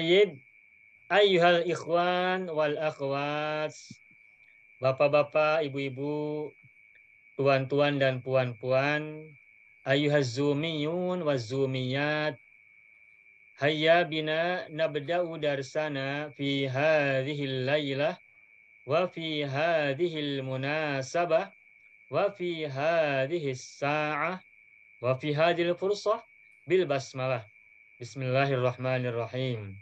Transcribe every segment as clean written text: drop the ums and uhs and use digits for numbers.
Tayyib, ayyuhal ikhwan wal akhwat, bapak-bapak, ibu-ibu, tuan-tuan dan puan-puan, ayyuhaz zumiyun waz zumiyat, hayya bina nabda'u darsana fi hadhil laylah wa fi hadhil munasabah wa fi hadhis sa'ah wa fi hadhil fursah bil basmalah. Bismillahirrahmanirrahim.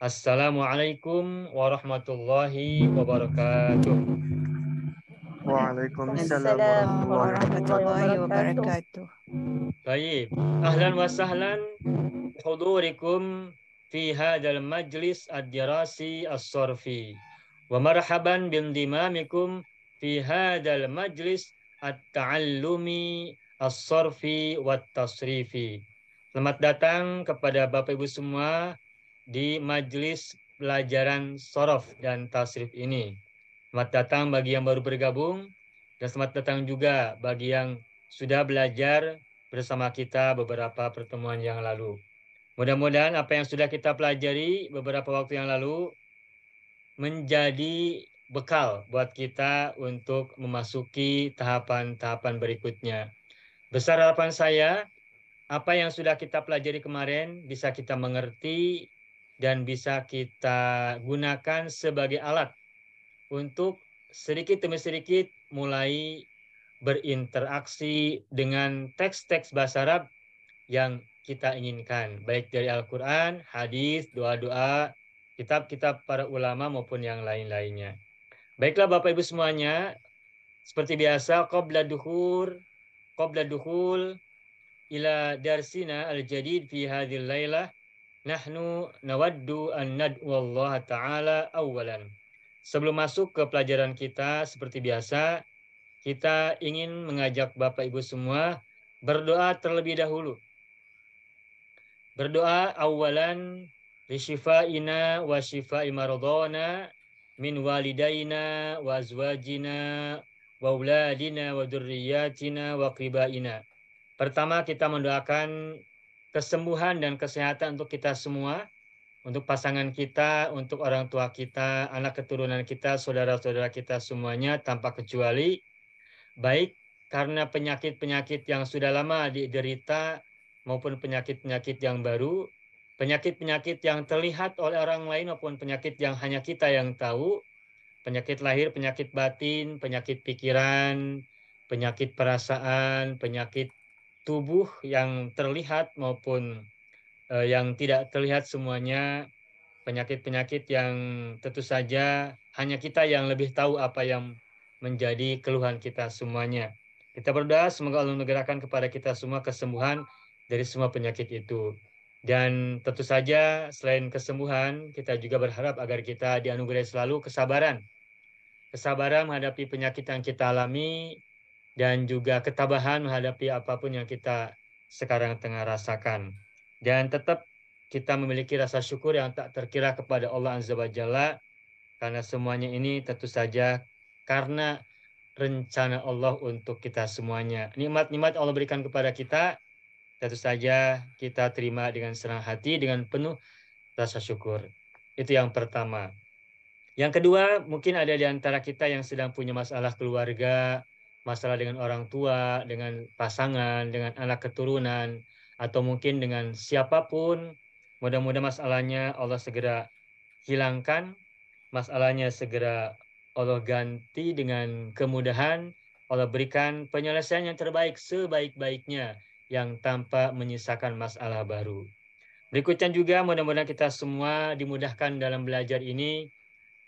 Assalamualaikum warahmatullahi wabarakatuh. Waalaikumsalam Assalamualaikum warahmatullahi warahmatullahi wabarakatuh. Baik, ahlan wa sahlan hudurikum fi hadzal majlis ad-dirasi as-sarfi. Wa marhaban bindimamikum fi hadzal majlis at-ta'allumi as-sarfi wat tasrifi. Selamat datang kepada Bapak Ibu semua di majelis pelajaran sorof dan tasrif ini. Selamat datang bagi yang baru bergabung dan selamat datang juga bagi yang sudah belajar bersama kita beberapa pertemuan yang lalu. Mudah-mudahan apa yang sudah kita pelajari beberapa waktu yang lalu menjadi bekal buat kita untuk memasuki tahapan-tahapan berikutnya. Besar harapan saya, apa yang sudah kita pelajari kemarin bisa kita mengerti dan bisa kita gunakan sebagai alat untuk sedikit demi sedikit mulai berinteraksi dengan teks-teks bahasa Arab yang kita inginkan, baik dari Al-Quran, hadis, doa-doa, kitab-kitab para ulama maupun yang lain-lainnya. Baiklah Bapak Ibu semuanya, seperti biasa, qabla dukhul ila darsina al-jadid fi hadhil lailah, nahnu nawaddu an nad'u Allah Ta'ala awalan. Sebelum masuk ke pelajaran kita, seperti biasa, kita ingin mengajak Bapak Ibu semua berdoa terlebih dahulu. Berdoa awalan li syifa'ina wa syifa'i maradhana min walidaina wa azwajina wa auladina wa dzurriyyatina wa qibaina. Pertama kita mendoakan kesembuhan dan kesehatan untuk kita semua, untuk pasangan kita, untuk orang tua kita, anak keturunan kita, saudara-saudara kita semuanya tanpa kecuali, baik karena penyakit-penyakit yang sudah lama diderita maupun penyakit-penyakit yang baru, penyakit-penyakit yang terlihat oleh orang lain maupun penyakit yang hanya kita yang tahu, penyakit lahir, penyakit batin, penyakit pikiran, penyakit perasaan, penyakit tubuh yang terlihat maupun yang tidak terlihat semuanya, penyakit-penyakit yang tentu saja hanya kita yang lebih tahu apa yang menjadi keluhan kita semuanya. Kita berdoa semoga Allah menggerakkan kepada kita semua kesembuhan dari semua penyakit itu. Dan tentu saja selain kesembuhan, kita juga berharap agar kita dianugerahi selalu kesabaran. Kesabaran menghadapi penyakit yang kita alami, dan juga ketabahan menghadapi apapun yang kita sekarang tengah rasakan. Dan tetap kita memiliki rasa syukur yang tak terkira kepada Allah Azza wa Jalla, karena semuanya ini tentu saja karena rencana Allah untuk kita semuanya. Nikmat-nikmat Allah berikan kepada kita, tentu saja kita terima dengan senang hati, dengan penuh rasa syukur. Itu yang pertama. Yang kedua, mungkin ada di antara kita yang sedang punya masalah keluarga, masalah dengan orang tua, dengan pasangan, dengan anak keturunan, atau mungkin dengan siapapun. Mudah-mudahan masalahnya Allah segera hilangkan, masalahnya segera Allah ganti dengan kemudahan, Allah berikan penyelesaian yang terbaik sebaik-baiknya yang tanpa menyisakan masalah baru. Berikutnya juga mudah-mudahan kita semua dimudahkan dalam belajar ini.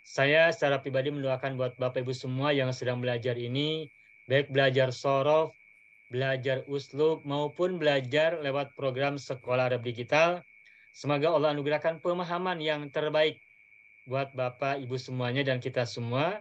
Saya secara pribadi mendoakan buat Bapak Ibu semua yang sedang belajar ini, baik belajar sorof, belajar uslub, maupun belajar lewat program Sekolah Arab Digital. Semoga Allah anugerahkan pemahaman yang terbaik buat Bapak Ibu semuanya dan kita semua,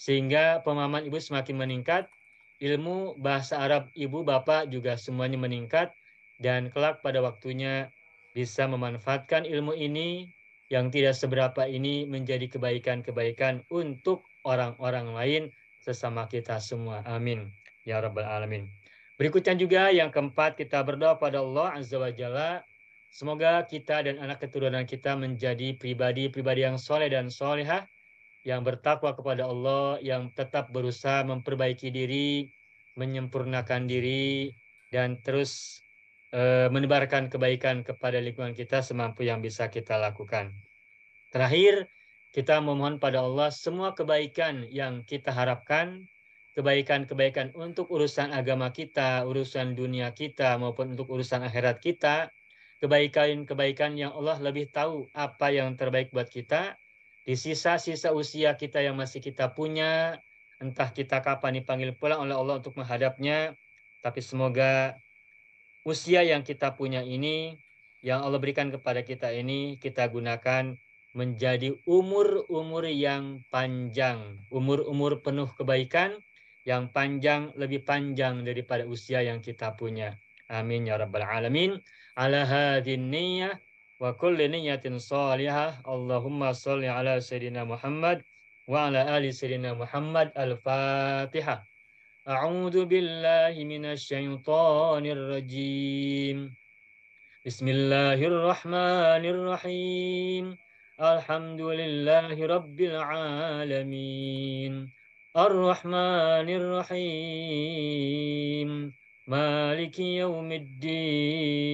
sehingga pemahaman Ibu semakin meningkat, ilmu bahasa Arab Ibu Bapak juga semuanya meningkat, dan kelak pada waktunya bisa memanfaatkan ilmu ini yang tidak seberapa ini menjadi kebaikan-kebaikan untuk orang-orang lain sesama kita semua. Amin. Ya Rabbal Alamin. Berikutnya juga yang keempat, kita berdoa pada Allah Azza wa Jalla, Semoga kita dan anak keturunan kita menjadi pribadi-pribadi yang soleh dan solehah, yang bertakwa kepada Allah, yang tetap berusaha memperbaiki diri, menyempurnakan diri, dan terus menebarkan kebaikan kepada lingkungan kita semampu yang bisa kita lakukan. Terakhir, kita memohon pada Allah semua kebaikan yang kita harapkan, kebaikan-kebaikan untuk urusan agama kita, urusan dunia kita, maupun untuk urusan akhirat kita, kebaikan-kebaikan yang Allah lebih tahu apa yang terbaik buat kita, di sisa-sisa usia kita yang masih kita punya, entah kita kapan dipanggil pulang oleh Allah untuk menghadapnya, tapi semoga usia yang kita punya ini, yang Allah berikan kepada kita ini, kita gunakan menjadi umur-umur yang panjang, umur-umur penuh kebaikan, yang panjang, lebih panjang daripada usia yang kita punya. Amin ya rabbal alamin. Ala hadhin niyyah wa kulli niyyatin salihah. Allahumma sholli ala sayyidina Muhammad wa ala ali sayyidina Muhammad. Al-Fatihah. أعوذ بالله من الشيطان الرجيم بسم الله الرحمن الرحيم الحمد لله رب العالمين الرحمن الرحيم مالك يوم الدين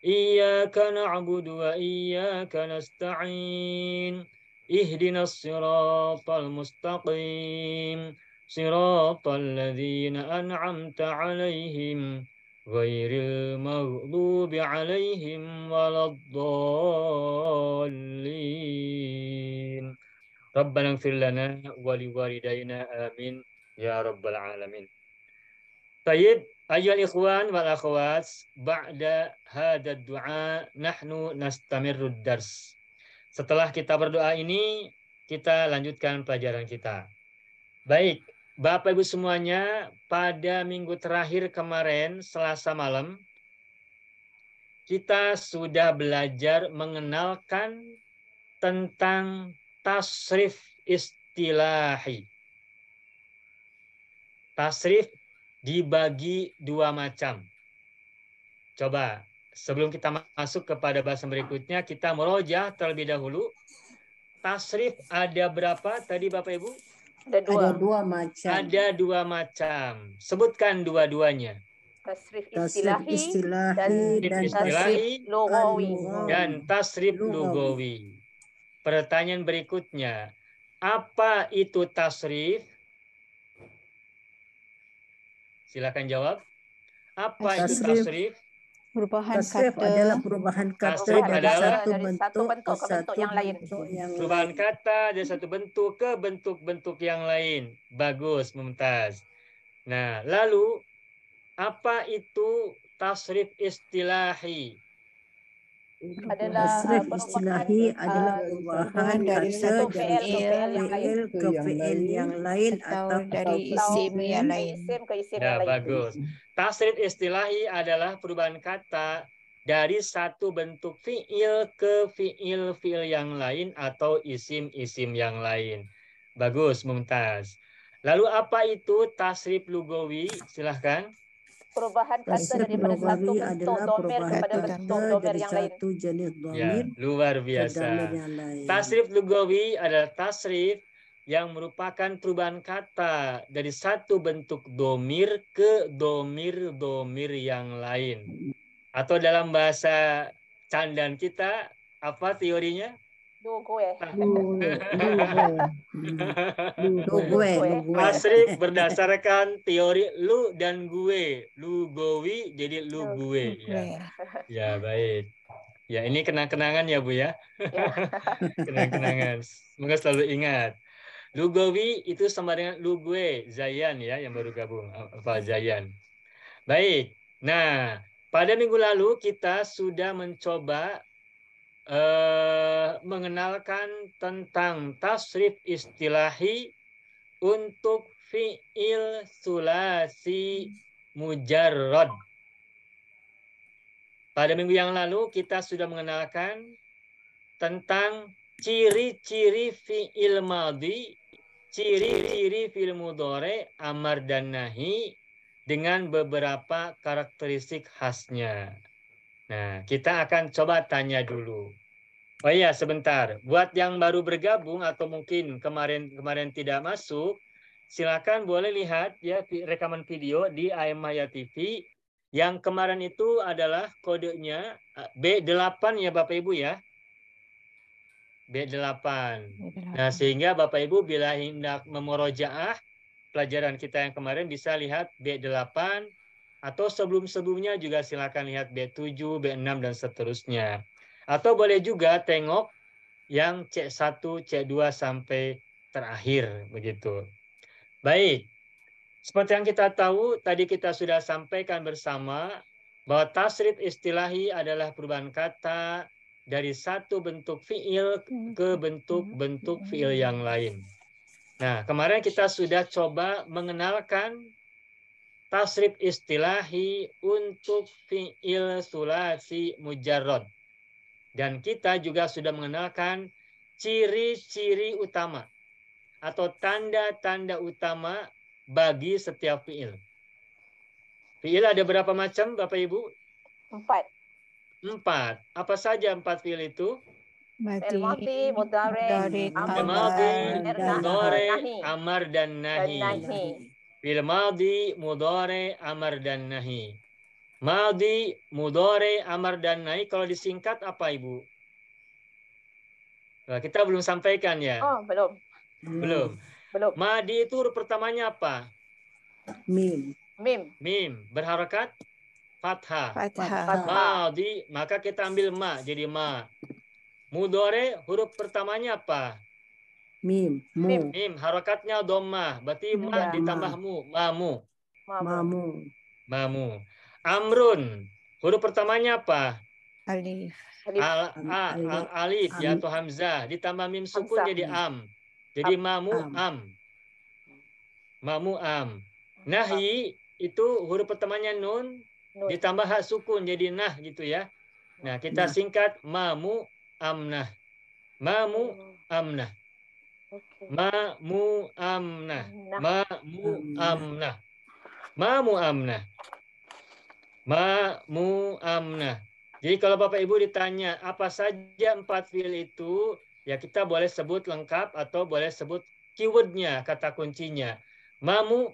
إياك نعبد وإياك نستعين اهدنا الصراط المستقيم صراط الذين أنعمت عليهم غير المغضوب عليهم ولا الضالين ربنا اغفر لنا ولوالدينا آمين يا رب العالمين. طيب أيها الإخوان والأخوات بعد هذا الدعاء نحن نستمر الدرس. Setelah kita berdoa ini, kita lanjutkan pelajaran kita. Baik, Bapak Ibu semuanya, pada minggu terakhir kemarin, Selasa malam, kita sudah belajar mengenalkan tentang tasrif istilahi. Tasrif dibagi dua macam. Coba, sebelum kita masuk kepada bahasan berikutnya, kita merojah terlebih dahulu. Tasrif ada berapa tadi Bapak Ibu? Ada dua macam. Ada dua macam. Sebutkan dua-duanya. Tasrif istilahi dan tasrif lugawi. Dan tasrif lugawi. Pertanyaan berikutnya, apa itu tasrif? Silakan jawab. Apa itu tasrif? Perubahan Tasrif kata adalah perubahan kata Tasrif dari adalah satu bentuk ke bentuk yang lain. Perubahan kata dari satu bentuk ke bentuk-bentuk yang lain. Bagus, Mumtaz. Nah, lalu apa itu tasrif istilahi? Tasrif istilahi adalah perubahan dari kata satu dari fiil ke fiil yang lain atau dari isim yang lain. Ya, bagus. Tasrif istilahi adalah perubahan kata dari satu bentuk fiil ke fiil yang lain atau isim-isim yang lain. Bagus, Mumtaz. Lalu apa itu tasrif lugawi? Silahkan. Perubahan kata daripada satu bentuk domer kepada bentuk domer yang lain. Satu jenis Ya, domir luar ke biasa. domir yang lain. Tasrif lugawi adalah tasrif yang merupakan perubahan kata dari satu bentuk domir ke domir yang lain. Atau dalam bahasa candaan kita, apa teorinya? Tasrif berdasarkan teori lu dan gue. Lugawi jadi lu gue. Ya, baik. Ya, ini kenang-kenangan ya, Bu ya. Kenang-kenangan. Semoga selalu ingat. Lugawi itu sama dengan lu gue, Zayan ya, yang baru gabung. Apa Zayan. Baik. Nah, pada minggu lalu kita sudah mencoba mengenalkan tentang tasrif istilahi untuk fi'il sulasi mujarrad. Pada minggu yang lalu kita sudah mengenalkan tentang ciri-ciri fi'il madhi, ciri-ciri fi'il mudhari, amar dan nahi dengan beberapa karakteristik khasnya. Nah, kita akan coba tanya dulu. Oh iya, sebentar. Buat yang baru bergabung atau mungkin kemarin tidak masuk, silakan boleh lihat ya rekaman video di AM Maya TV. Yang kemarin itu adalah kodenya B8 ya Bapak Ibu ya. B8. Nah, sehingga Bapak Ibu bila hendak memurojaah pelajaran kita yang kemarin bisa lihat B8 atau sebelum-sebelumnya juga silakan lihat B7, B6 dan seterusnya. Atau boleh juga tengok yang C1, C2 sampai terakhir begitu. Baik. Seperti yang kita tahu, tadi kita sudah sampaikan bersama bahwa tasrif istilahi adalah perubahan kata dari satu bentuk fiil ke bentuk-bentuk fiil yang lain. Nah, kemarin kita sudah coba mengenalkan tasrif istilahi untuk fiil sulasi mujarrad. Dan kita juga sudah mengenalkan ciri-ciri utama atau tanda-tanda utama bagi setiap fiil. Fiil ada berapa macam, Bapak Ibu? 4. 4. Apa saja 4 fiil itu? Fi'il madhi, mudhari', Fi'il amr, madhi, mudhari', nahi. amar dan nahi. Fi'il madhi, mudhari', amar dan nahi. Madhi, mudhari', amar dan nahi kalau disingkat apa Ibu? Nah, kita belum sampaikan ya? Oh, belum. Belum. Madhi itu huruf pertamanya apa? Mim. Mim. Berharakat fathah. Fathah. Madhi, maka kita ambil ma, jadi ma. Mudhari huruf pertamanya apa? Mim. Mim, harakatnya dhammah. Berarti ma ditambah mu, mamu. Mamu. Amrun, huruf pertamanya apa? Alif. Alif ya atau hamzah. Ditambah mim sukun jadi am. Jadi mamu am. Mamu am. Nahi itu huruf pertamanya nun. Ditambah hak sukun jadi nah gitu ya. Nah kita singkat mamu amnah. Mamu amnah. Mamu amnah. Mamu amnah. Mamu amnah. Mamu amnah. Jadi kalau Bapak Ibu ditanya apa saja 4 fiil itu, ya kita boleh sebut lengkap atau boleh sebut keywordnya, kata kuncinya. Mamu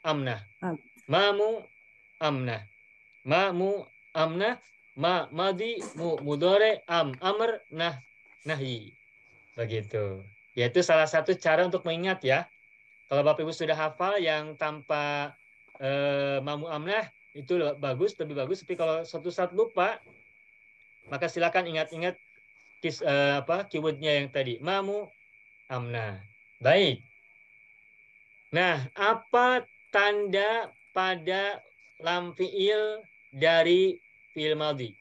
amnah. Mamu amnah. Mamu amnah. Ma madi mu mudhari am amr nah nahi. Begitu. Yaitu salah satu cara untuk mengingat ya. Kalau Bapak Ibu sudah hafal yang tanpa mamu amnah itu bagus, lebih bagus. Tapi kalau suatu saat lupa, maka silakan ingat-ingat keywordnya yang tadi. Mamu amnah. Baik. Nah, apa tanda pada lam fiil dari fiil madhi?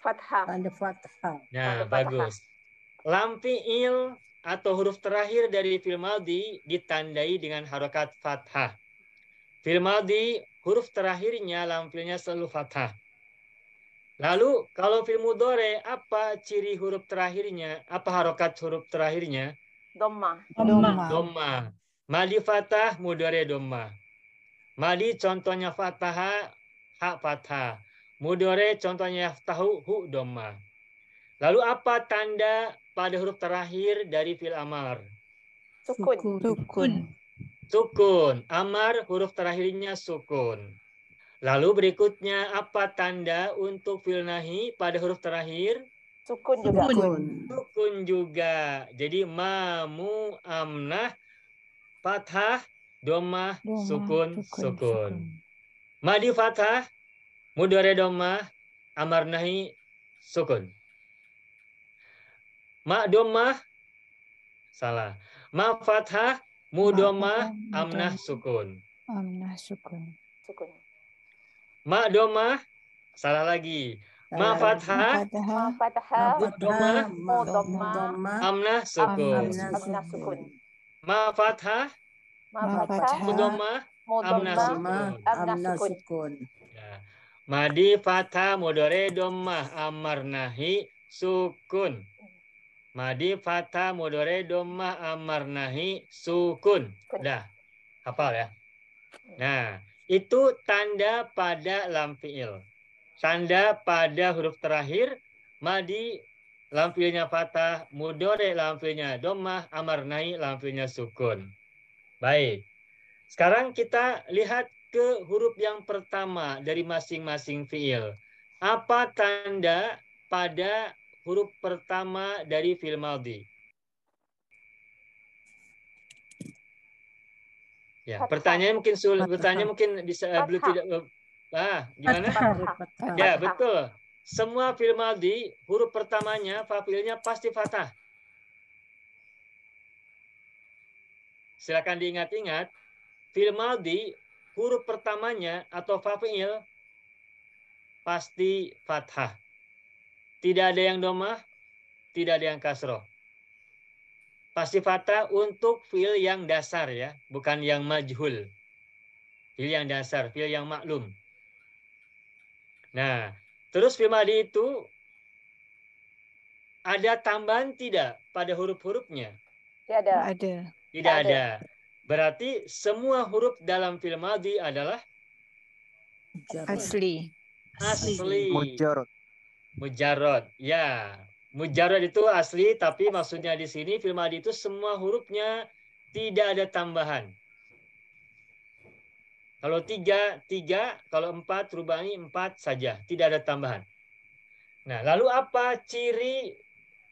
Fathah. Tanda fathah. Nah, bagus. Lam fiil atau huruf terakhir dari fiil madhi ditandai dengan harokat fathah. Fiil madhi huruf terakhirnya lam fiilnya selalu fathah. Lalu kalau fiil mudhari apa ciri huruf terakhirnya? Apa harokat huruf terakhirnya? Dhammah. Madi fathah, mudhari dhammah. Madi contohnya fathah, hak fathah. Mudhari contohnya yaftahu, hu dhammah. Lalu apa tanda pada huruf terakhir dari fiil amar? Sukun. Amar huruf terakhirnya sukun. Lalu berikutnya apa tanda untuk fiil nahi pada huruf terakhir? Sukun juga. Jadi mamu amnah fathah dhammah sukun. Madi fathah mudhari dhammah amar nahi sukun. Ma dhammah salah. Ma fathah mu dhammah amnah sukun. Ma dhammah salah lagi. Ma fathah mu dhammah amnah sukun. Ma fathah mu dhammah amnah sukun. Ya. Madi fathah mudhari dhammah amar nahi sukun. Madi fathah mudhari dhammah amar nahi sukun. Dah. Hafal ya. Nah, itu tanda pada lam fiil. tanda pada huruf terakhir, madi lam fiilnya fathah, mudhari lam fiilnya dhammah, amar nahi lam fiilnya sukun. Baik. Sekarang kita lihat ke huruf yang pertama dari masing-masing fiil. Apa tanda pada huruf pertama dari fiil madhi? Ya, pertanyaan mungkin sulit, bertanya mungkin bisa belum tidak gimana? Fathah. Ya, betul. Semua fiil madhi huruf pertamanya fa'ilnya pasti fathah. Silakan diingat-ingat, fiil madhi huruf pertamanya atau fa'il pasti fathah. Tidak ada yang dhammah, tidak ada yang kasroh. Pasti fathah untuk fiil yang dasar ya, bukan yang majhul. Fiil yang dasar, fiil yang maklum. Nah, terus fiil madhi itu ada tambahan tidak pada huruf-hurufnya? Tidak ada. Ada. Tidak ada. Berarti semua huruf dalam fiil madhi adalah Asli. asli. Mujarrad. Mujarrad. Ya, mujarrad itu asli, tapi maksudnya di sini fiil madhi itu semua hurufnya tidak ada tambahan. Kalau tiga, kalau empat, rubani 4 saja, tidak ada tambahan. Nah, lalu apa ciri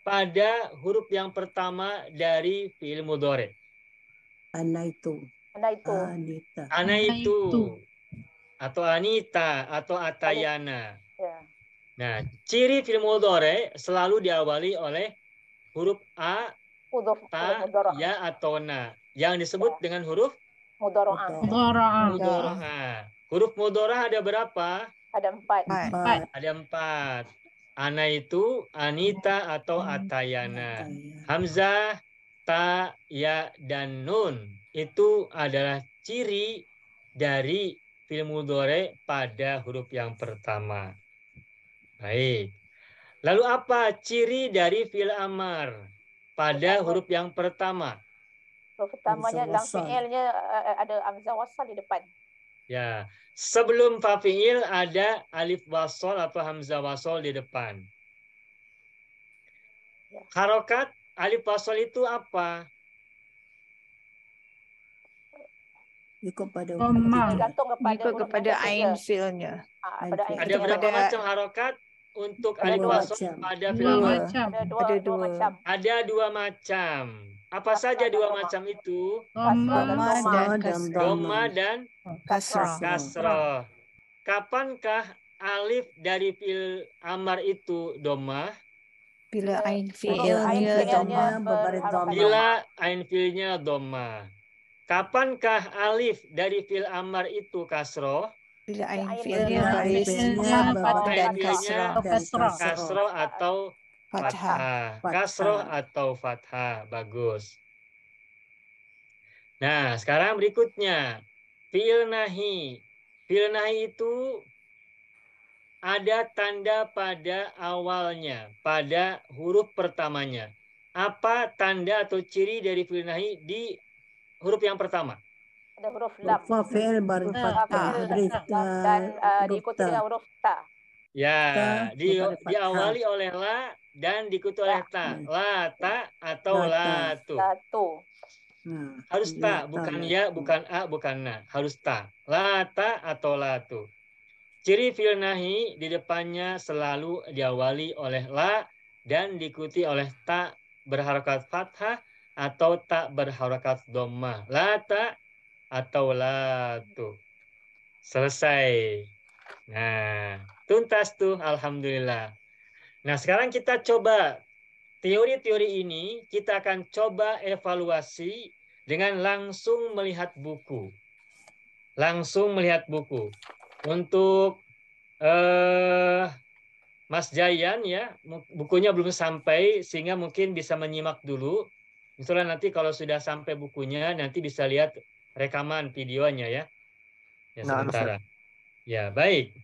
pada huruf yang pertama dari fiil mudhari? Ana itu. Anaitu. Anita. Ana itu, atau Anita, atau Atayana. Ya. Nah, ciri fiil mudhari selalu diawali oleh huruf A, Huruf ta, mudhara'. ya, atau na. Yang disebut dengan huruf Mudhara'ah. mudhara'. Huruf mudhara' ada berapa? Ada 4. Empat. Ada 4. Ana itu, Anita, atau Atayana. Hamzah, ta, ya, dan nun. Itu adalah ciri dari fiil mudhari pada huruf yang pertama. Baik. Lalu apa ciri dari fiil amar pada huruf yang pertama? Huruf pertamanya dalam Hamzah wasal. fi'ilnya ada hamzah wasal di depan. Ya, sebelum fa'il ada alif wasol atau hamzah wasol di depan. Ya. Harokat alif wasol itu apa? Ikut pada Tergantung kepada Ikut huruf kepada yang ain ketiga. fiilnya. Pada ain Ada fi'ilnya. berapa Pada- macam harokat untuk Ada alif dua wasol macam. pada fiil amar? Ada dua Ada dua dua. macam. Ada 2 macam. Apa saja 2 macam itu? Dhamma dan dan kasrah. Dhamma dan Kasrah. kasroh. Kapankah alif dari fiil amar itu dhammah? Bila ain Ain fiilnya fi'ilnya dhammah. berbaris berharokat dhammah. Bila ain fiilnya dhammah. Kapankah alif dari fiil amar itu kasroh? Bila ain Ain fiilnya fiilnya baris fiilnya fathah dan fiilnya kasrah. dan kasroh. Kasroh atau Fathah. fathah. Fathah. Kasroh atau fathah. Bagus. Nah, sekarang berikutnya. Fiil nahi. Fiil nahi itu ada tanda pada awalnya, pada huruf pertamanya. Apa tanda atau ciri dari fiil nahi di huruf yang pertama? ada huruf lam. Fa fi'il baris fathah. Dan diikuti dengan huruf ta. Ya, Ta, pada fathah. diawali oleh la dan diikuti oleh ta. La, ta, atau La, ta. la, tu. Satu. Nah, Harus ta, la, bukan la, ya, tu. bukan a, bukan na. Harus ta. La, ta, atau la, tu. Ciri fiil nahi di depannya selalu diawali oleh la dan diikuti oleh ta berharokat fathah atau ta berharokat dhammah. La, ta, atau la, tu. Selesai. Nah, tuntas tuh, alhamdulillah. Nah, sekarang kita coba teori-teori ini, kita akan coba evaluasi dengan langsung melihat buku. Langsung melihat buku. Untuk Mas Jayan ya, bukunya belum sampai sehingga mungkin bisa menyimak dulu. Misalnya nanti kalau sudah sampai bukunya, nanti bisa lihat rekaman videonya ya. Ya, Nah, sementara. Ya, baik.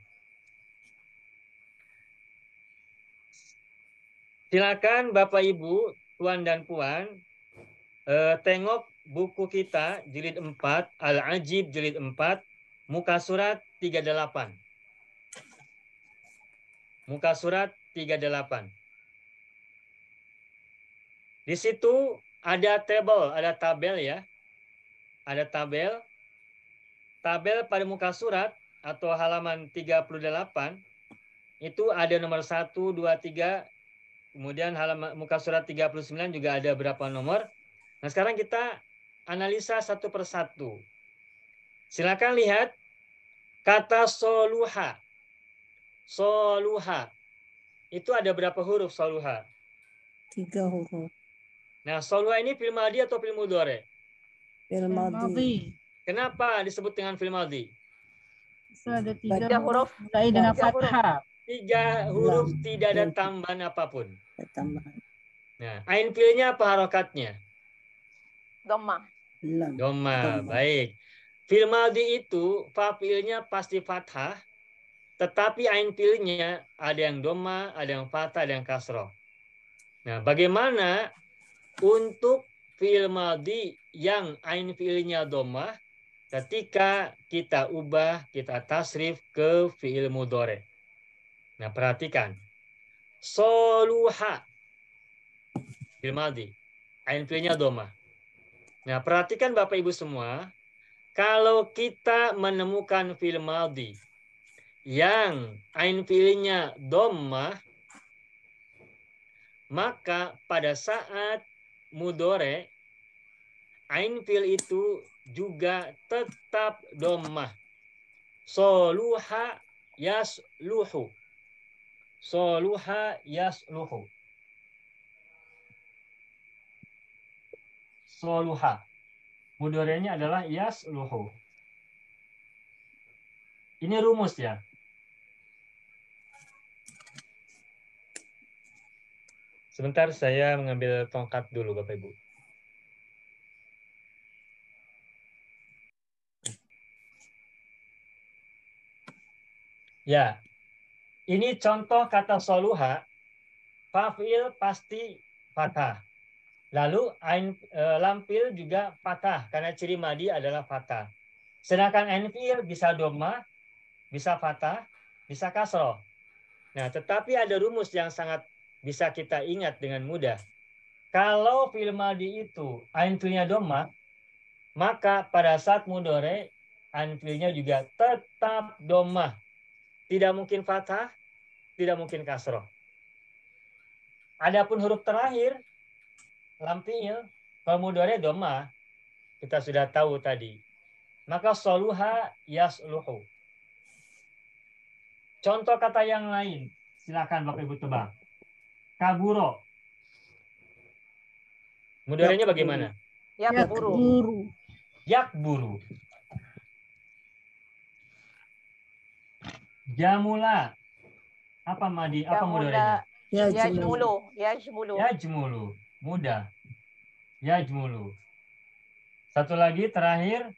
Silakan Bapak Ibu, Tuan dan Puan, tengok buku kita jilid 4, Al-Ajib jilid 4, muka surat 38. Muka surat 38. Di situ ada tabel ya. Ada tabel. Tabel pada muka surat atau halaman 38 itu ada nomor 1, 2, 3. Kemudian halaman muka surat 39 juga ada berapa nomor. Nah, sekarang kita analisa satu persatu. Silakan lihat kata soluha. Soluha. Itu ada berapa huruf soluha? 3 huruf. Nah, soluha ini fi'il madhi atau fi'il mudhari? Fi'il madhi. Kenapa disebut dengan fi'il madhi? Ada 3 huruf mulai dengan fathah. 3 huruf tidak ada tambahan apapun. Tambahan. Nah, ain fi'ilnya apa harokatnya? Dhamma. Dhamma. Baik. Fi'il madhi itu fa fi'ilnya pasti fathah, tetapi ain fi'ilnya ada yang dhamma, ada yang fathah, ada yang kasroh. Nah, bagaimana untuk fi'il madhi yang ain fi'ilnya dhamma ketika kita ubah, kita tasrif ke fi'il mudhari? Nah, perhatikan. Soluha. Fi'il madhi. Ain fi'ilnya dhamma. Nah, perhatikan Bapak Ibu semua. Kalau kita menemukan fi'il madhi yang ain fi'ilnya dhammah, maka pada saat mudhari ain fi'il itu juga tetap dhammah. Soluha yasluhu. Soluha yasluhu. Soluha. Mudhari'nya adalah yasluhu. Ini rumus ya. Sebentar saya mengambil tongkat dulu Bapak Ibu. Ya, ini contoh kata soluha. Fa'il pasti fathah. Lalu lam fi'il juga fathah karena ciri madhi adalah fathah. Sedangkan ain fi'il bisa dhamma, bisa fathah, bisa kasroh. Nah, tetapi ada rumus yang sangat bisa kita ingat dengan mudah. Kalau fi'il madhi itu ain fi'ilnya dhamma, maka pada saat mudhari ain fi'ilnya juga tetap dhammah. Tidak mungkin fathah, tidak mungkin kasroh. Adapun huruf terakhir lam fi'il, kalau mudhari dhammah, kita sudah tahu tadi. Maka soluha yasluhu. Contoh kata yang lain, silakan Bapak Ibu tebak. Kaburo. Mudhari'nya bagaimana? Yakburu. Yakburu. Jamula. Apa madi? Apa mudhari'nya? Yajmulu. Yajmulu. Yajmulu. Mudah. Yajmulu. Satu lagi terakhir.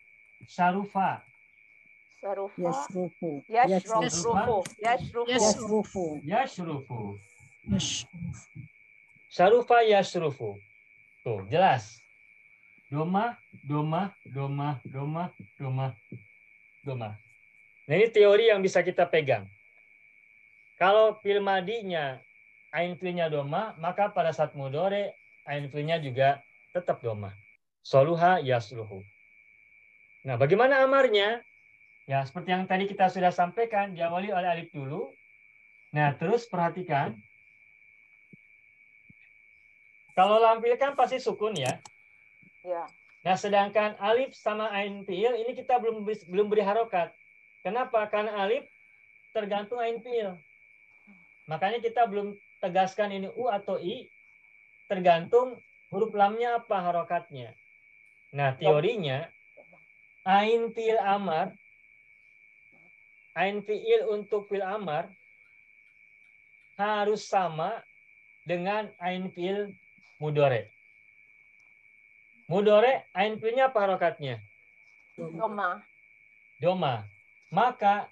Syarufa. Sarufa. Yashrufu. Yashrufu. Yashrufu. Yashrufu. Syarufa yashrufu. Tuh, jelas. Doma, doma, doma, doma, doma, doma. Nah, ini teori yang bisa kita pegang. Kalau fi'il madhinya ain fi'ilnya doma, maka pada saat mudhari ain fi'ilnya juga tetap doma. Soluha yasluhu. Nah, bagaimana amarnya? Ya, seperti yang tadi kita sudah sampaikan, diawali oleh alif dulu. Nah, terus perhatikan. Kalau lam fi'il kan pasti sukun ya. Ya. Nah, sedangkan alif sama ain fi'il ini kita belum beri harokat. Kenapa? Karena alif tergantung ain fi'il. Makanya kita belum tegaskan ini u atau i, tergantung huruf lamnya apa harokatnya. Nah, teorinya ain fi'il amar, ain fi'il untuk fi'il amar harus sama dengan ain fi'il mudhari. Mudhari ain fi'ilnya apa harokatnya? Dhamma. Doma. Maka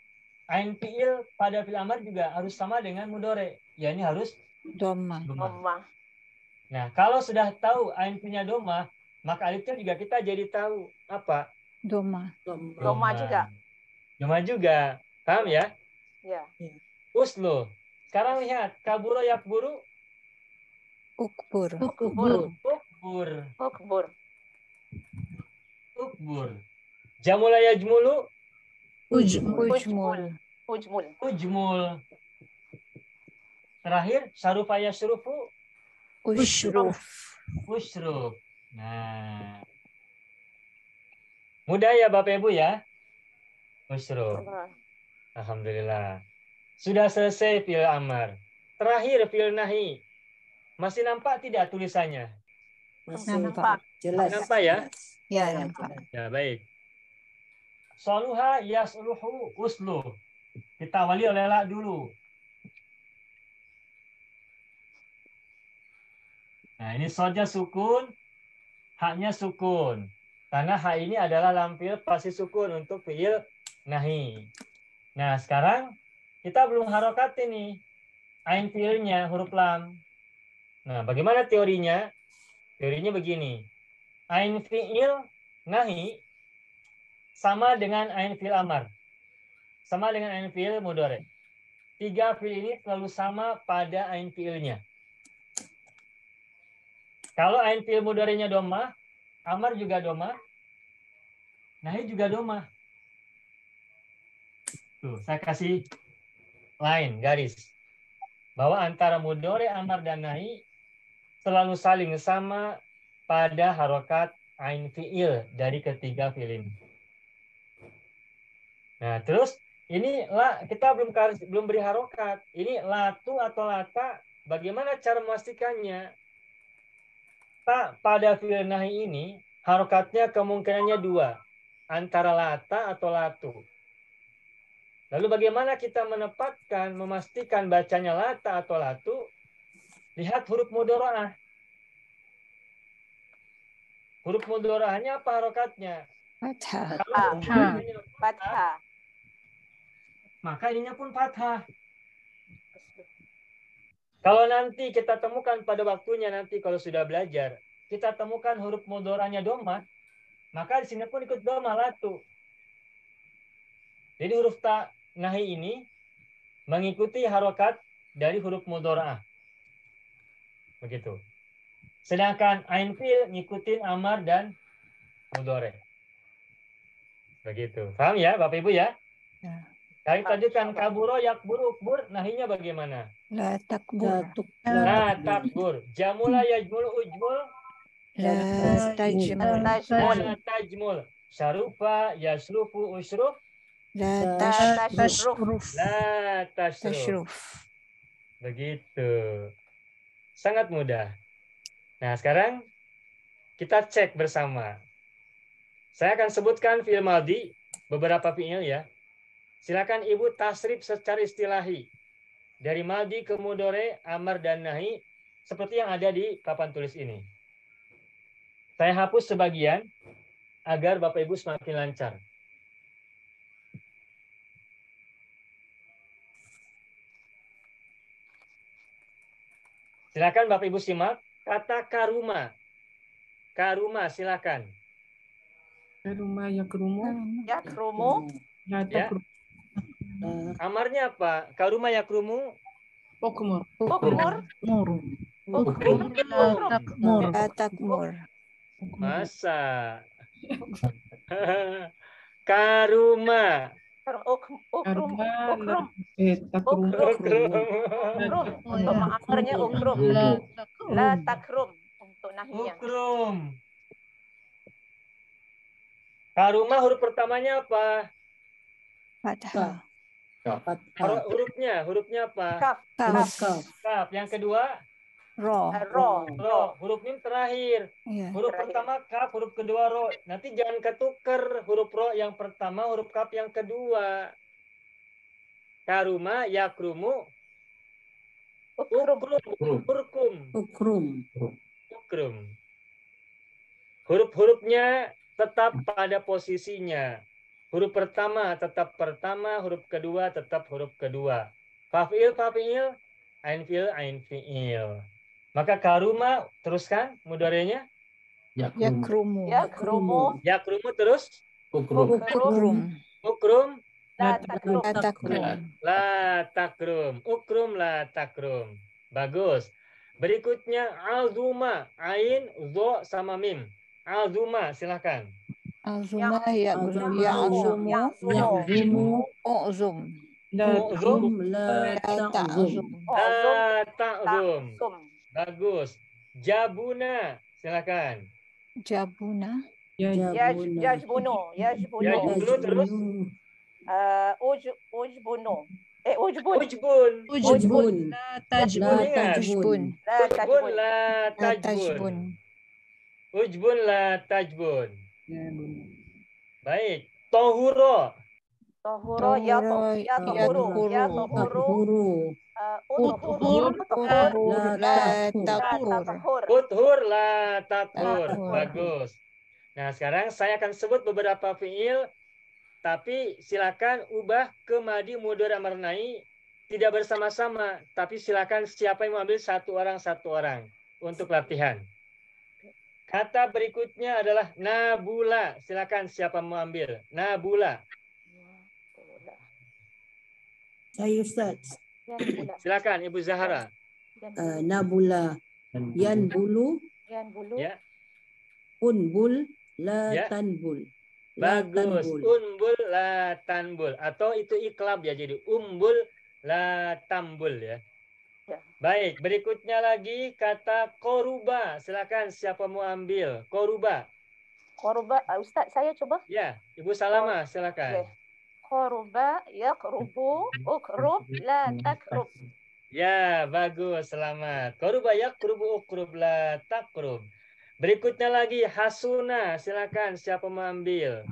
ain fi'il pada fi'il amar juga harus sama dengan mudhari. Ya, ini harus Dhamma. Dhamma. Nah, kalau sudah tahu ain fi'ilnya doma, maka alifnya juga kita jadi tahu apa? Dhamma. Dhamma juga. Doma juga. Paham ya? Ya. Uslu. Sekarang lihat, kaburo yakburu, Ukbur. Ukbur. ukbur, Ukbur. ukbur. Jamula yajmulu, Ujmul. Ujmul. Ujmul. ujmul. Terakhir, syarufa yasrufu, Ushruf. usruf. Nah, mudah ya Bapak Ibu ya, usruf. Alhamdulillah. Sudah selesai fi'il amar. Terakhir fi'il nahi. Masih nampak tidak tulisannya? Masih Nampak. jelas. Nampak ya? Ya, nampak. Ya, baik. Soluha yasluhu uslu. Kita awali oleh la dulu. Nah, ini sodnya sukun, haknya sukun. Karena hak ini adalah lampil pasti sukun untuk fi'il nahi. Nah, sekarang kita belum harokat ini. Ain fi'ilnya huruf lam. Nah, bagaimana teorinya? Teorinya begini. Ain fi'il nahi sama dengan ain fi'il amar. Sama dengan ain fi'il mudhari. 3 fi'il ini selalu sama pada ain fi'ilnya. Kalau ain fi'il mudhari'nya domah, amar juga domah, nahi juga domah. Tuh, saya kasih line, garis. Bahwa antara mudhari, amar, dan nahi selalu saling sama pada harokat ain fi'il dari ketiga fi'il ini. Nah, terus ini kita belum beri harokat. Ini latu atau lata, bagaimana cara memastikannya? Tak pada fi'il nahi ini harokatnya kemungkinannya 2, antara lata atau latu. Lalu bagaimana kita memastikan bacanya lata atau latu? Lihat huruf mudhari'ah. Huruf mudhari'ahnya apa harokatnya? Fathah. Kalau mudhari'ahnya Fathah. maka ininya pun fathah. Kalau nanti kita temukan pada waktunya nanti kalau sudah belajar, kita temukan huruf mudhari'ahnya domah, maka di sini pun ikut domah latu. Jadi huruf ta nahi ini mengikuti harokat dari huruf mudhari'ah. Begitu. Sedangkan ain fi'il ngikutin amar dan mudhari'. Begitu. Paham ya Bapak Ibu ya? Ya. Kita lanjutkan kaburo yakburu ukbur, nahinya bagaimana? La takbur. La takbur. Jamula yajmul ujmul. La tajmul. La tajmul. Syarufa yasrufu usruf. La Tashruf. La tashruf. tashruf. Begitu. Sangat mudah. Nah, sekarang kita cek bersama. Saya akan sebutkan fi'il madhi, beberapa fi'il ya. Silakan Ibu tasrif secara istilahi. Dari madhi ke mudhari, amar, dan nahi, seperti yang ada di papan tulis ini. Saya hapus sebagian, agar Bapak Ibu semakin lancar. Silakan Bapak Ibu simak. Kata karuma. Karuma, silakan. Karuma yakrumu. Yakrumu. Ya. Amarnya apa? Karuma yakrumu. Ukmur. Ukmur. Muru. Ukrum. Ukrum. La takmur. Masa. Karuma. Ukrum. Ukrum. Takrum. Ukrum. Ukrum. Untuk amarnya ukrum. La takrum. Untuk nahinya. Ukrum. Karuma huruf pertamanya apa? Fathah. Hurufnya apa? Kaf. Kaf. Kaf. Yang kedua, Ro. Ro. ro. Huruf mim terakhir. Ya. Huruf Terakhir. pertama kaf, huruf kedua ro. Nanti jangan ketuker huruf ro yang pertama, huruf kaf yang kedua. Karuma, yakrumu, Ukrum. urkum, Ukrum. ukrum. Huruf-hurufnya tetap pada posisinya. Huruf pertama tetap pertama, huruf kedua tetap huruf kedua. Fa'il, fa'il, ain fi'il, ain fi'il. Maka karuma, teruskan mudhari'nya. Yakrumu. Yakrumu. Yakrumu terus. Ukrum. Ukrum. La takrum. La takrum. La takrum. Ukrum la takrum. Bagus. Berikutnya azuma. Ain, zo sama mim. Azuma, silakan. Azuma ya'zumu. Ya'zumu. U'zum. لا Uzum. La La ta'zum. ta'zum. La ta'zum. Ta'zum. Bagus. Jabuna, silakan. Jabuna. Jabuna. Yajbunu. Yajbunu terus. Ujbunu. Ujbun. Ujbun. Ujbun. La La tajbun. tajbun. La Ujbun tajbun. la La tajbun. tajbun. Ujbun la tajbun. Baik. Tohuro. Tahuro ya tahuru. Ya tahuru. Takhuru. Uthur. La La takhur. takhur. Uthur la tathur. Tathur. Bagus. Nah, sekarang saya akan sebut beberapa fiil, tapi silakan ubah ke madi mudhari marnai, tidak bersama-sama, tapi silakan siapa yang mengambil satu orang untuk latihan. Kata berikutnya adalah nabula. Silakan siapa mau ambil? Nabula. Saya Ustaz. Silakan Ibu Zahra. Nabula. Yanbulu. Ya, Unbul. La Ya. tanbul. La bagus. tanbul. Unbul la tanbul, atau itu iklab ya, jadi umbul la tambul ya. Ya. Baik, berikutnya lagi kata koruba. Silakan siapa mau ambil? Koruba. Koruba. Ustaz, saya coba. Ya, Ibu Salama silakan. Okey. Koruba yaqrubu ukrub la takrub. Ya, bagus, selamat. Koruba yakrubu ukrub la takrub. Berikutnya lagi hasuna. Silakan siapa mau ambil?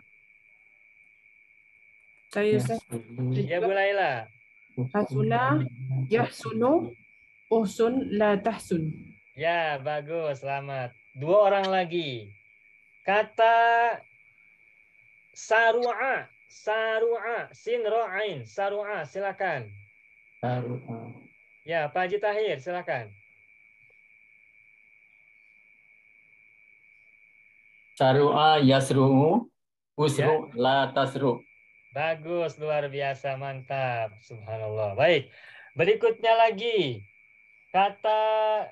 Saya Ustaz. Ya, Bu Laila. Hasuna, yahsunu, uhsun, la tahsun. Ya, bagus, selamat. Dua orang lagi. Kata saru'a. Saru'a. Sin ro'ain. Saru'a. Silakan. Ya, Pak Haji Tahir. Silakan. Saru'a yasru'u, usru la tasru. Bagus, luar biasa. Mantap. Subhanallah. Baik. Berikutnya lagi. Kata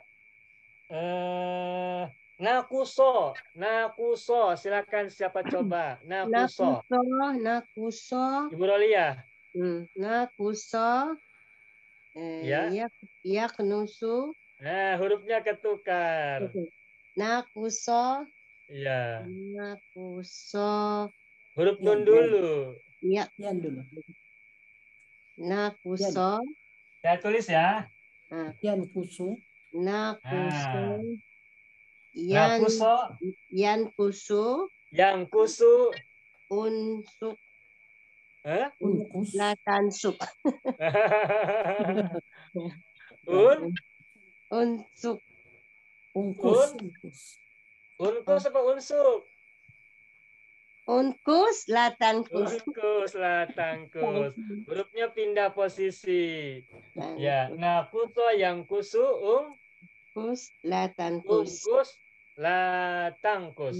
nakuso. Nakuso. Silakan siapa coba? Nakuso. Nakuso. Ibu Rolia. Nakuso. Ya. Yaknusu. Nah, hurufnya ketukar. Nakuso. Iya. Nakuso. Huruf nun dulu. Ya. Yan dulu. Nakuso. Saya tulis ya. Yan kusu. Nakuso. Nakuso. Yan kusu. Yang kusu. Unsuk. Unkus. Latansuk. Unsuk. Unkus apa unsuk? Unkus, latankus. Unkus, latangkus. Hurufnya pindah posisi. Ya, nakuso yang kusu, Unkus, latankus. ungkus, latangkus.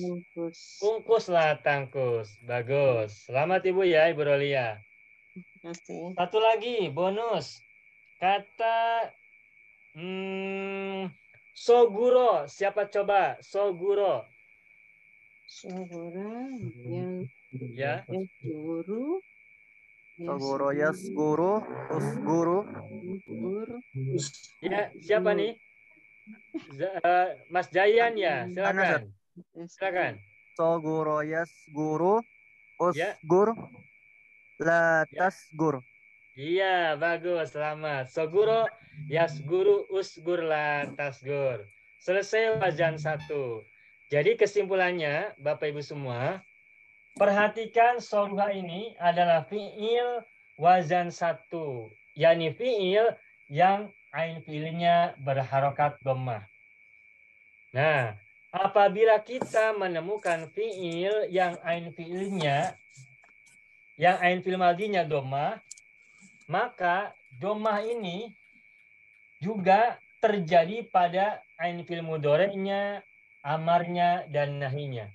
Ungkus, latangkus. Bagus. Selamat Ibu ya, Ibu Rolia. Terima kasih. Satu lagi, bonus. Kata soguro. Siapa coba? Soguro. Sogura yang Ya. guru. Soguro yasguru, usguru. Ya, siapa nih? Mas Jayan ya, silakan. Silakan. Soguro yasguru, Ya. usgur, la tasgur. Iya, bagus, selamat. Soguro, yasguru, usgur, la tasgur. Selesai wazan 1. Jadi kesimpulannya, Bapak Ibu semua, perhatikan soluha ini adalah fiil wazan 1. yakni fiil yang ain fiilnya berharokat dhammah. Nah, apabila kita menemukan fiil yang ain fiilnya, yang ain fiil madinya dhammah, maka dhammah ini juga terjadi pada ain fiil mudhari'nya, amarnya, dan nahinya.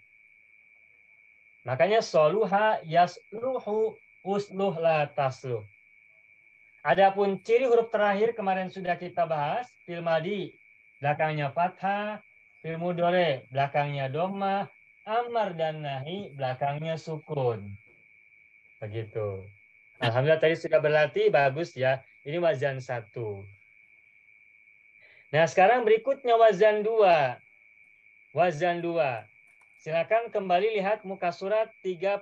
Makanya soluha yasluhu usluh la tasluh. Adapun ciri huruf terakhir kemarin sudah kita bahas, fil madi belakangnya fathah, fil mudhari belakangnya dhammah, amar dan nahi belakangnya sukun. Begitu. Alhamdulillah tadi sudah berlatih, bagus ya. Ini wazan 1. Nah, sekarang berikutnya wazan 2. Wazan 2. Silakan kembali lihat muka surat 38.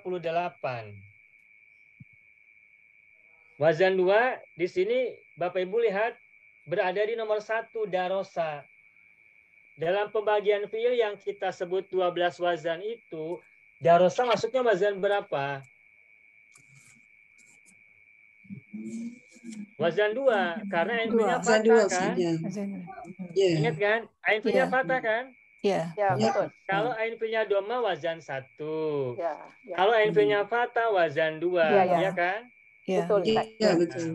Wazan 2 di sini Bapak Ibu lihat berada di nomor 1 darosa. Dalam pembagian fiil yang kita sebut 12 wazan itu, darosa masuknya wazan berapa? Wazan 2 karena ain fiilnya fathah kan? Ingat kan? Ain fiilnya fathah kan? Ya. Ya, betul. Kalau ain fiilnya dhamma wazan 1. Ya, ya. Kalau ain fiilnya fathah wazan 2, Ya. ya kan? Ya. Betul, Ustaz. Iya, betul.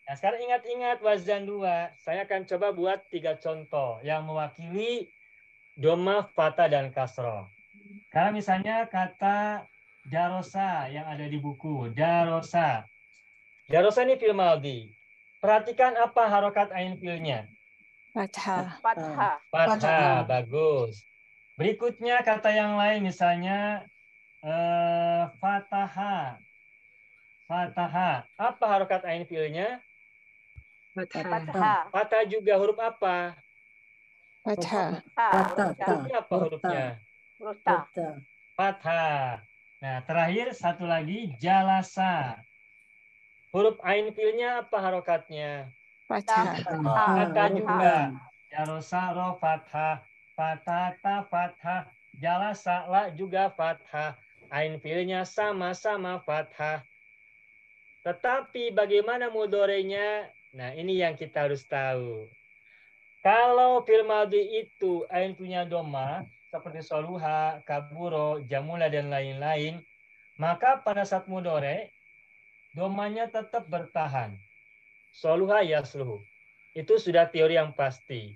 Nah, sekarang ingat-ingat wazan 2. Saya akan coba buat 3 contoh yang mewakili dhamma, fathah, dan kasroh. Karena misalnya kata darosa yang ada di buku. Darosa. Darosa ini fi'il madhi. Perhatikan apa harokat ain fiilnya. Fathah. Fathah. Fathah, bagus. Berikutnya kata yang lain misalnya fataha. Fataha. Apa harokat ain fiilnya? Fathah. Fathah juga huruf apa? Fathah. Hurufnya apa hurufnya? Huruf ta. Fathah. Nah, terakhir satu lagi jalasa. Huruf ain fiilnya apa harokatnya? Fathah. Fathah juga. Jarosa ro fathah. Fatata fathah. Jalasa la juga fathah. Ain fiilnya sama-sama fathah. Tetapi bagaimana mudhorenya? Nah, ini yang kita harus tahu. Kalau fil madhi itu ain punya dhamma seperti soluha, kaburo, jamula dan lain-lain, maka pada saat mudhari dhammanya tetap bertahan. Soluha yasluhu. Itu sudah teori yang pasti.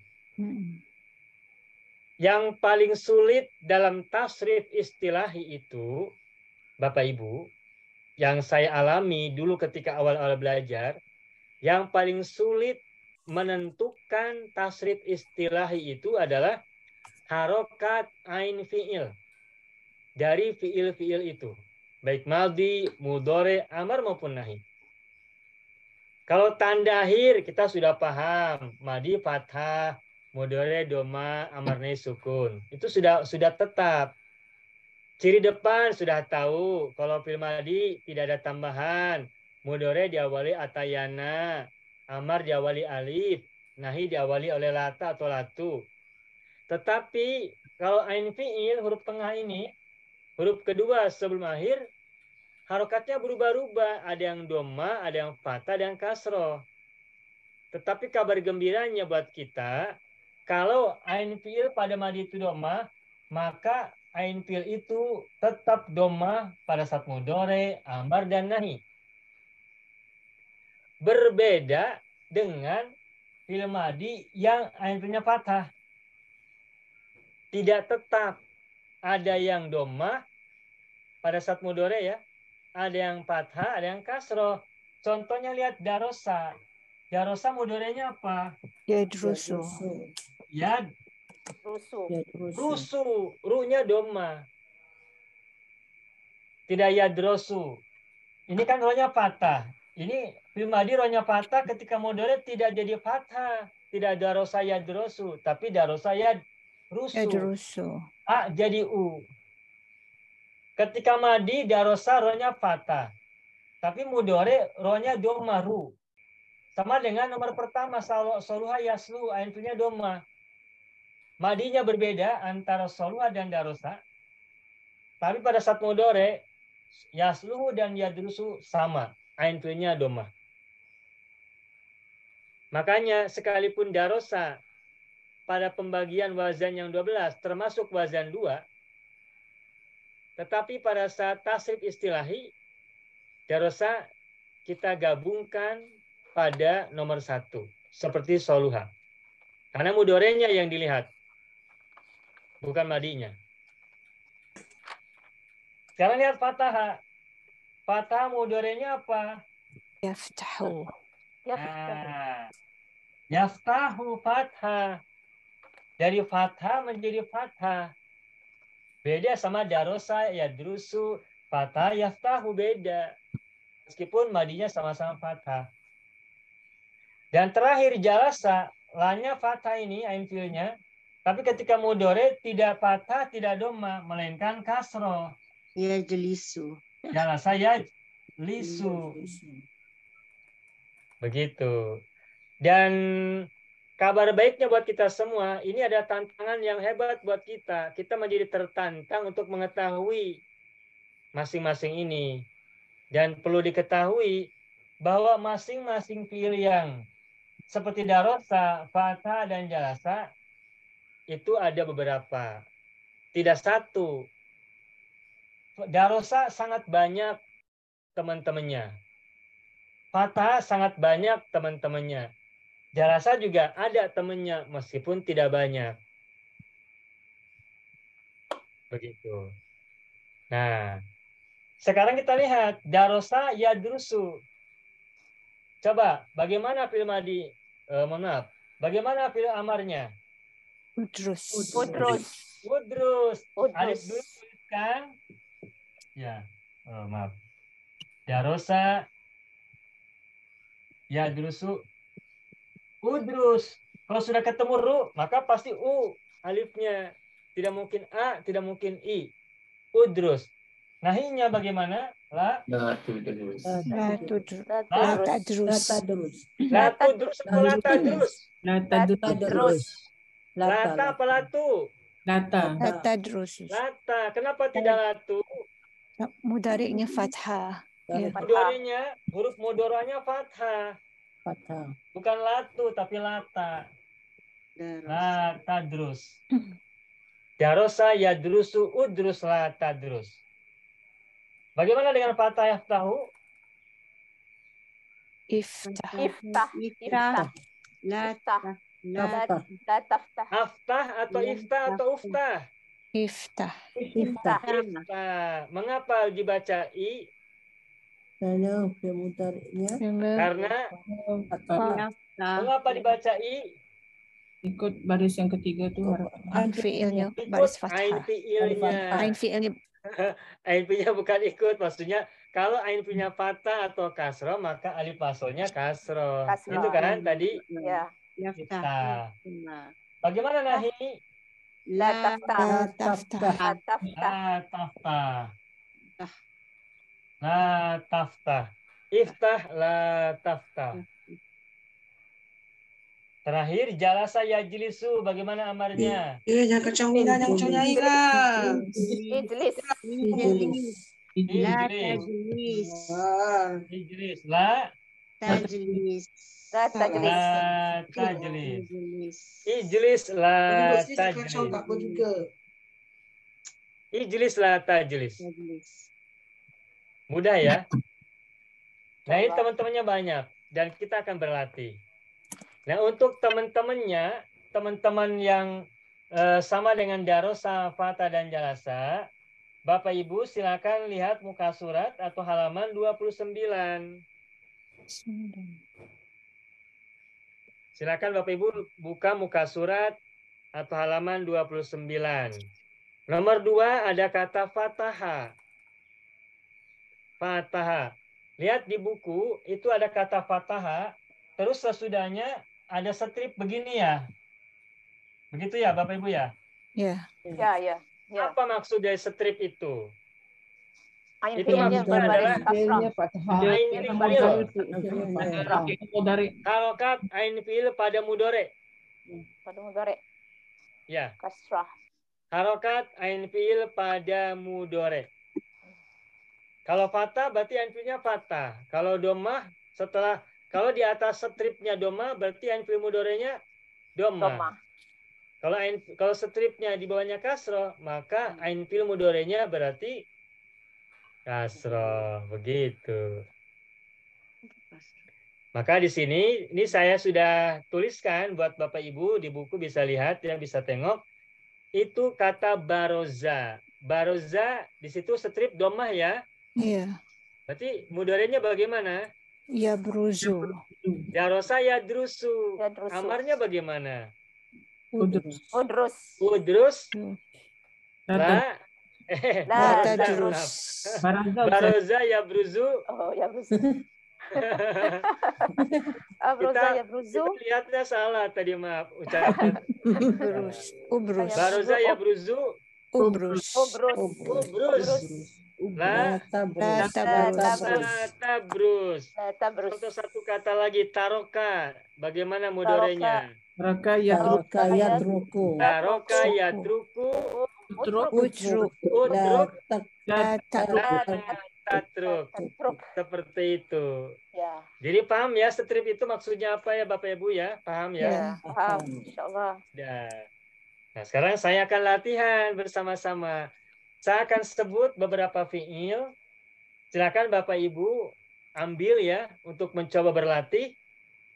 Yang paling sulit dalam tasrif istilahi itu, Bapak Ibu, yang saya alami dulu ketika awal-awal belajar, yang paling sulit menentukan tasrif istilahi itu adalah harokat ain fi'il dari fi'il-fi'il itu. Baik madhi, mudhari, amar maupun nahi. Kalau tanda akhir kita sudah paham. Madhi fathah, mudhari dhamma, amar nahi sukun. Itu sudah tetap. Ciri depan sudah tahu. Kalau fil madhi tidak ada tambahan. Mudhari diawali atayana, amar diawali alif, nahi diawali oleh lata atau latu. Tetapi kalau ain fi'il huruf tengah ini, huruf kedua sebelum akhir, harokatnya berubah-ubah. Ada yang dhamma, ada yang fathah, ada yang kasroh. Tetapi kabar gembiranya buat kita, kalau ain fi'il pada madhi itu dhamma, maka ain fi'il itu tetap dhamma pada saat mudhari, amar, dan nahi. Berbeda dengan fi'il madhi yang ain fi'ilnya fathah. Tidak tetap. Ada yang dhamma pada saat mudhari ya. Ada yang fathah, ada yang kasroh. Contohnya lihat darosa. Darosa mudharinya apa? Yadrusu. Yad. Rusu. Ru-nya dhamma. Tidak yadrosu. Ini kan rohnya fathah. Ini fil madhi rohnya fathah, ketika mudhari tidak jadi fathah. Tidak darosa yadrosu, tapi darosa yadrusu. Yadrusu. A jadi u. Ketika madhi darosa rohnya fathah. Tapi mudhari rohnya dhamma ru. Sama dengan nomor pertama soluha yaslu, ain fi'ilnya dhamma. Madhinya berbeda antara soluha dan darosa. Tapi pada saat mudhari yasluhu dan yadrusu sama, ain fi'ilnya dhamma. Makanya sekalipun darosa pada pembagian wazan yang 12 termasuk wazan 2, tetapi pada saat tasrif istilahi darosa kita gabungkan pada nomor 1 seperti soluha. Karena mudhari'nya yang dilihat, bukan madhinya. Sekarang lihat fathah. Fathah mudorenya apa? Yaftahu. Nah, yaftahu fathah. Dari fathah menjadi fathah. Beda sama darosa, yadrusu, fathah, yaftahu beda. Meskipun madinya sama-sama fathah. Dan terakhir jalasa, lanya fathah ini, ain fiilnya. Tapi ketika mudore tidak fathah, tidak doma, melainkan kasroh. Yajlisu. Jalasa yajlisu. Begitu. Dan kabar baiknya buat kita semua, ini ada tantangan yang hebat buat kita. Kita menjadi tertantang untuk mengetahui masing-masing ini. Dan perlu diketahui bahwa masing-masing fiil yang seperti darosa, fathah, dan jalasa itu ada beberapa. Tidak satu. Darosa sangat banyak teman-temannya. Fathah sangat banyak teman-temannya. Jalasa juga ada temannya meskipun tidak banyak. Begitu. Nah, sekarang kita lihat darosa yadrusu. Coba bagaimana fi'il madi? Mohon maaf. Bagaimana fi'il amarnya? Udrus. Udrus. Udrus. Alif dulu Udrus. kan? Ya. Maaf. Darosa yadrusu. Udrus. Kalau sudah ketemu ru, maka pasti u alifnya. Tidak mungkin a, tidak mungkin i. Udrus. Nahinya bagaimana? La tudrus. La tudrus. La La tudrus. tadrus. la tudrus atau la tadrus? Tudrus. Lata apa latu? Lata. La tadrus. Lata. Kenapa tidak latu? Mudari'nya fathah. Ya. Mudorenya, huruf mudoranya fathah. Fathah. Bukan latu, tapi lata. La tadrus. Darosa yadrusu udrus la tadrus. Bagaimana dengan fathah yaftahu? Iftah. Iftah. Iftah. La Iftah. La taftah. Aftah atau iftah atau uftah? Iftah. Iftah. Iftah. Mengapa dibaca i? Karena fi'il mudhari'nya Karena mengapa dibaca i? Ikut baris yang ketiga tuh harus. Ain fi'ilnya Ikut baris ain fathah. fiilnya. Ain fi'ilnya Ain fiilnya bukan ikut. Maksudnya kalau ain fiilnya fathah atau kasroh, maka alif wasolnya kasroh. Kasroh. Itu kan tadi Ya. iftah. Bagaimana nahi? La taftah. la taftah. La taftah. La taftah. La taftah. Iftah la taftah. Terakhir jalasa yajlisu. Bagaimana amarnya? Ijlis. Ijlis. Ijlis. La tajlis. La tajlis. la tajlis. Ijlis la tajlis. Ijlis la tajlis. Mudah ya. Nah ini teman-temannya banyak. Dan kita akan berlatih. Nah untuk teman-temannya, teman-teman yang sama dengan darosa, fathah, dan jalasa, Bapak Ibu silakan lihat muka surat atau halaman 29. Silakan Bapak Ibu buka muka surat atau halaman 29. Nomor 2 ada kata fataha. Fataha. Lihat di buku itu ada kata fataha, terus sesudahnya ada strip begini ya. Begitu ya Bapak Ibu ya? Ya. Ya, ya. Ya. Apa maksud dari strip itu? Ain Itu fiilnya maksudnya berbaris adalah kasrah. ain fiil. Kasrah. Harokat ain fiil pada mudore. Pada mudhari. Ya, Kasrah. harokat ain fiil pada mudore. Kalau fathah berarti ain fiilnya fathah. Kalau domah setelah kalau di atas stripnya domah berarti ain fiil mudorenya domah. Doma. Kalau stripnya di bawahnya kasroh, maka ain fiil mudorenya berarti kasroh. Begitu. Maka di sini ini saya sudah tuliskan buat Bapak Ibu di buku bisa lihat ya, bisa tengok. Itu kata baroza. Baroza di situ strip domah ya. Iya. Berarti mudhari'nya bagaimana? Yabruzu. Darosa yadrusu. Yadrusu. Amarnya bagaimana? Udrus. Udrus. Udrus Lata. La La Baroza. tadrus. Baraza. Baroza yabruzu. Oh, yabruzu. Abruza Kita yabruzu. lihatnya salah tadi, maaf ucapan. Ubrus. Ubrus. Baroza yabruzu. Ubrus. Ubrus. Ubrus. La La tabrus. tabrus. Tabrus. Satu kata lagi, taroka. Bagaimana mudhari'nya? Raka yatruk. Taroka yatruku. Utruk. Utruk. Udruk. La tatruk. Tatruk. Tatruk. Seperti itu. Ya. Jadi paham ya, strip itu maksudnya apa ya Bapak Ibu ya? Paham ya? Ya. Paham. Insyaallah. Ya. Nah, sekarang saya akan latihan bersama-sama. Saya akan sebut beberapa fiil. Silakan Bapak Ibu ambil ya untuk mencoba berlatih.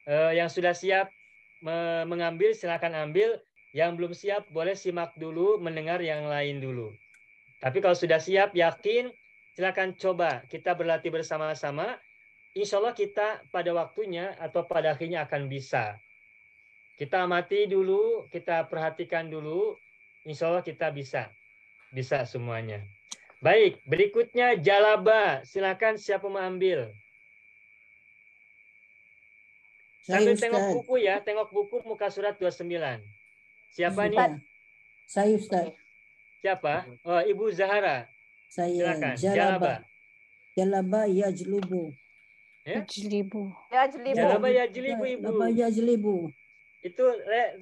Yang sudah siap mengambil silakan ambil. Yang belum siap boleh simak dulu, mendengar yang lain dulu. Tapi kalau sudah siap, yakin, silakan coba. Kita berlatih bersama-sama. Insya Allah kita pada waktunya atau pada akhirnya akan bisa. Kita amati dulu, kita perhatikan dulu. Insya Allah kita bisa. Bisa semuanya. Baik, berikutnya jalaba. Silakan siapa mau ambil. Sambil tengok buku ya, tengok buku muka surat 29. Siapa nih? Saya Ustaz. Siapa? Oh, Ibu Zahara. Saya Silakan. Jalaba. Jalaba yajlubu. Ya? Yajlibu. Yajlibu. Jalaba yajlibu, Ibu. Jalaba yajlibu. Itu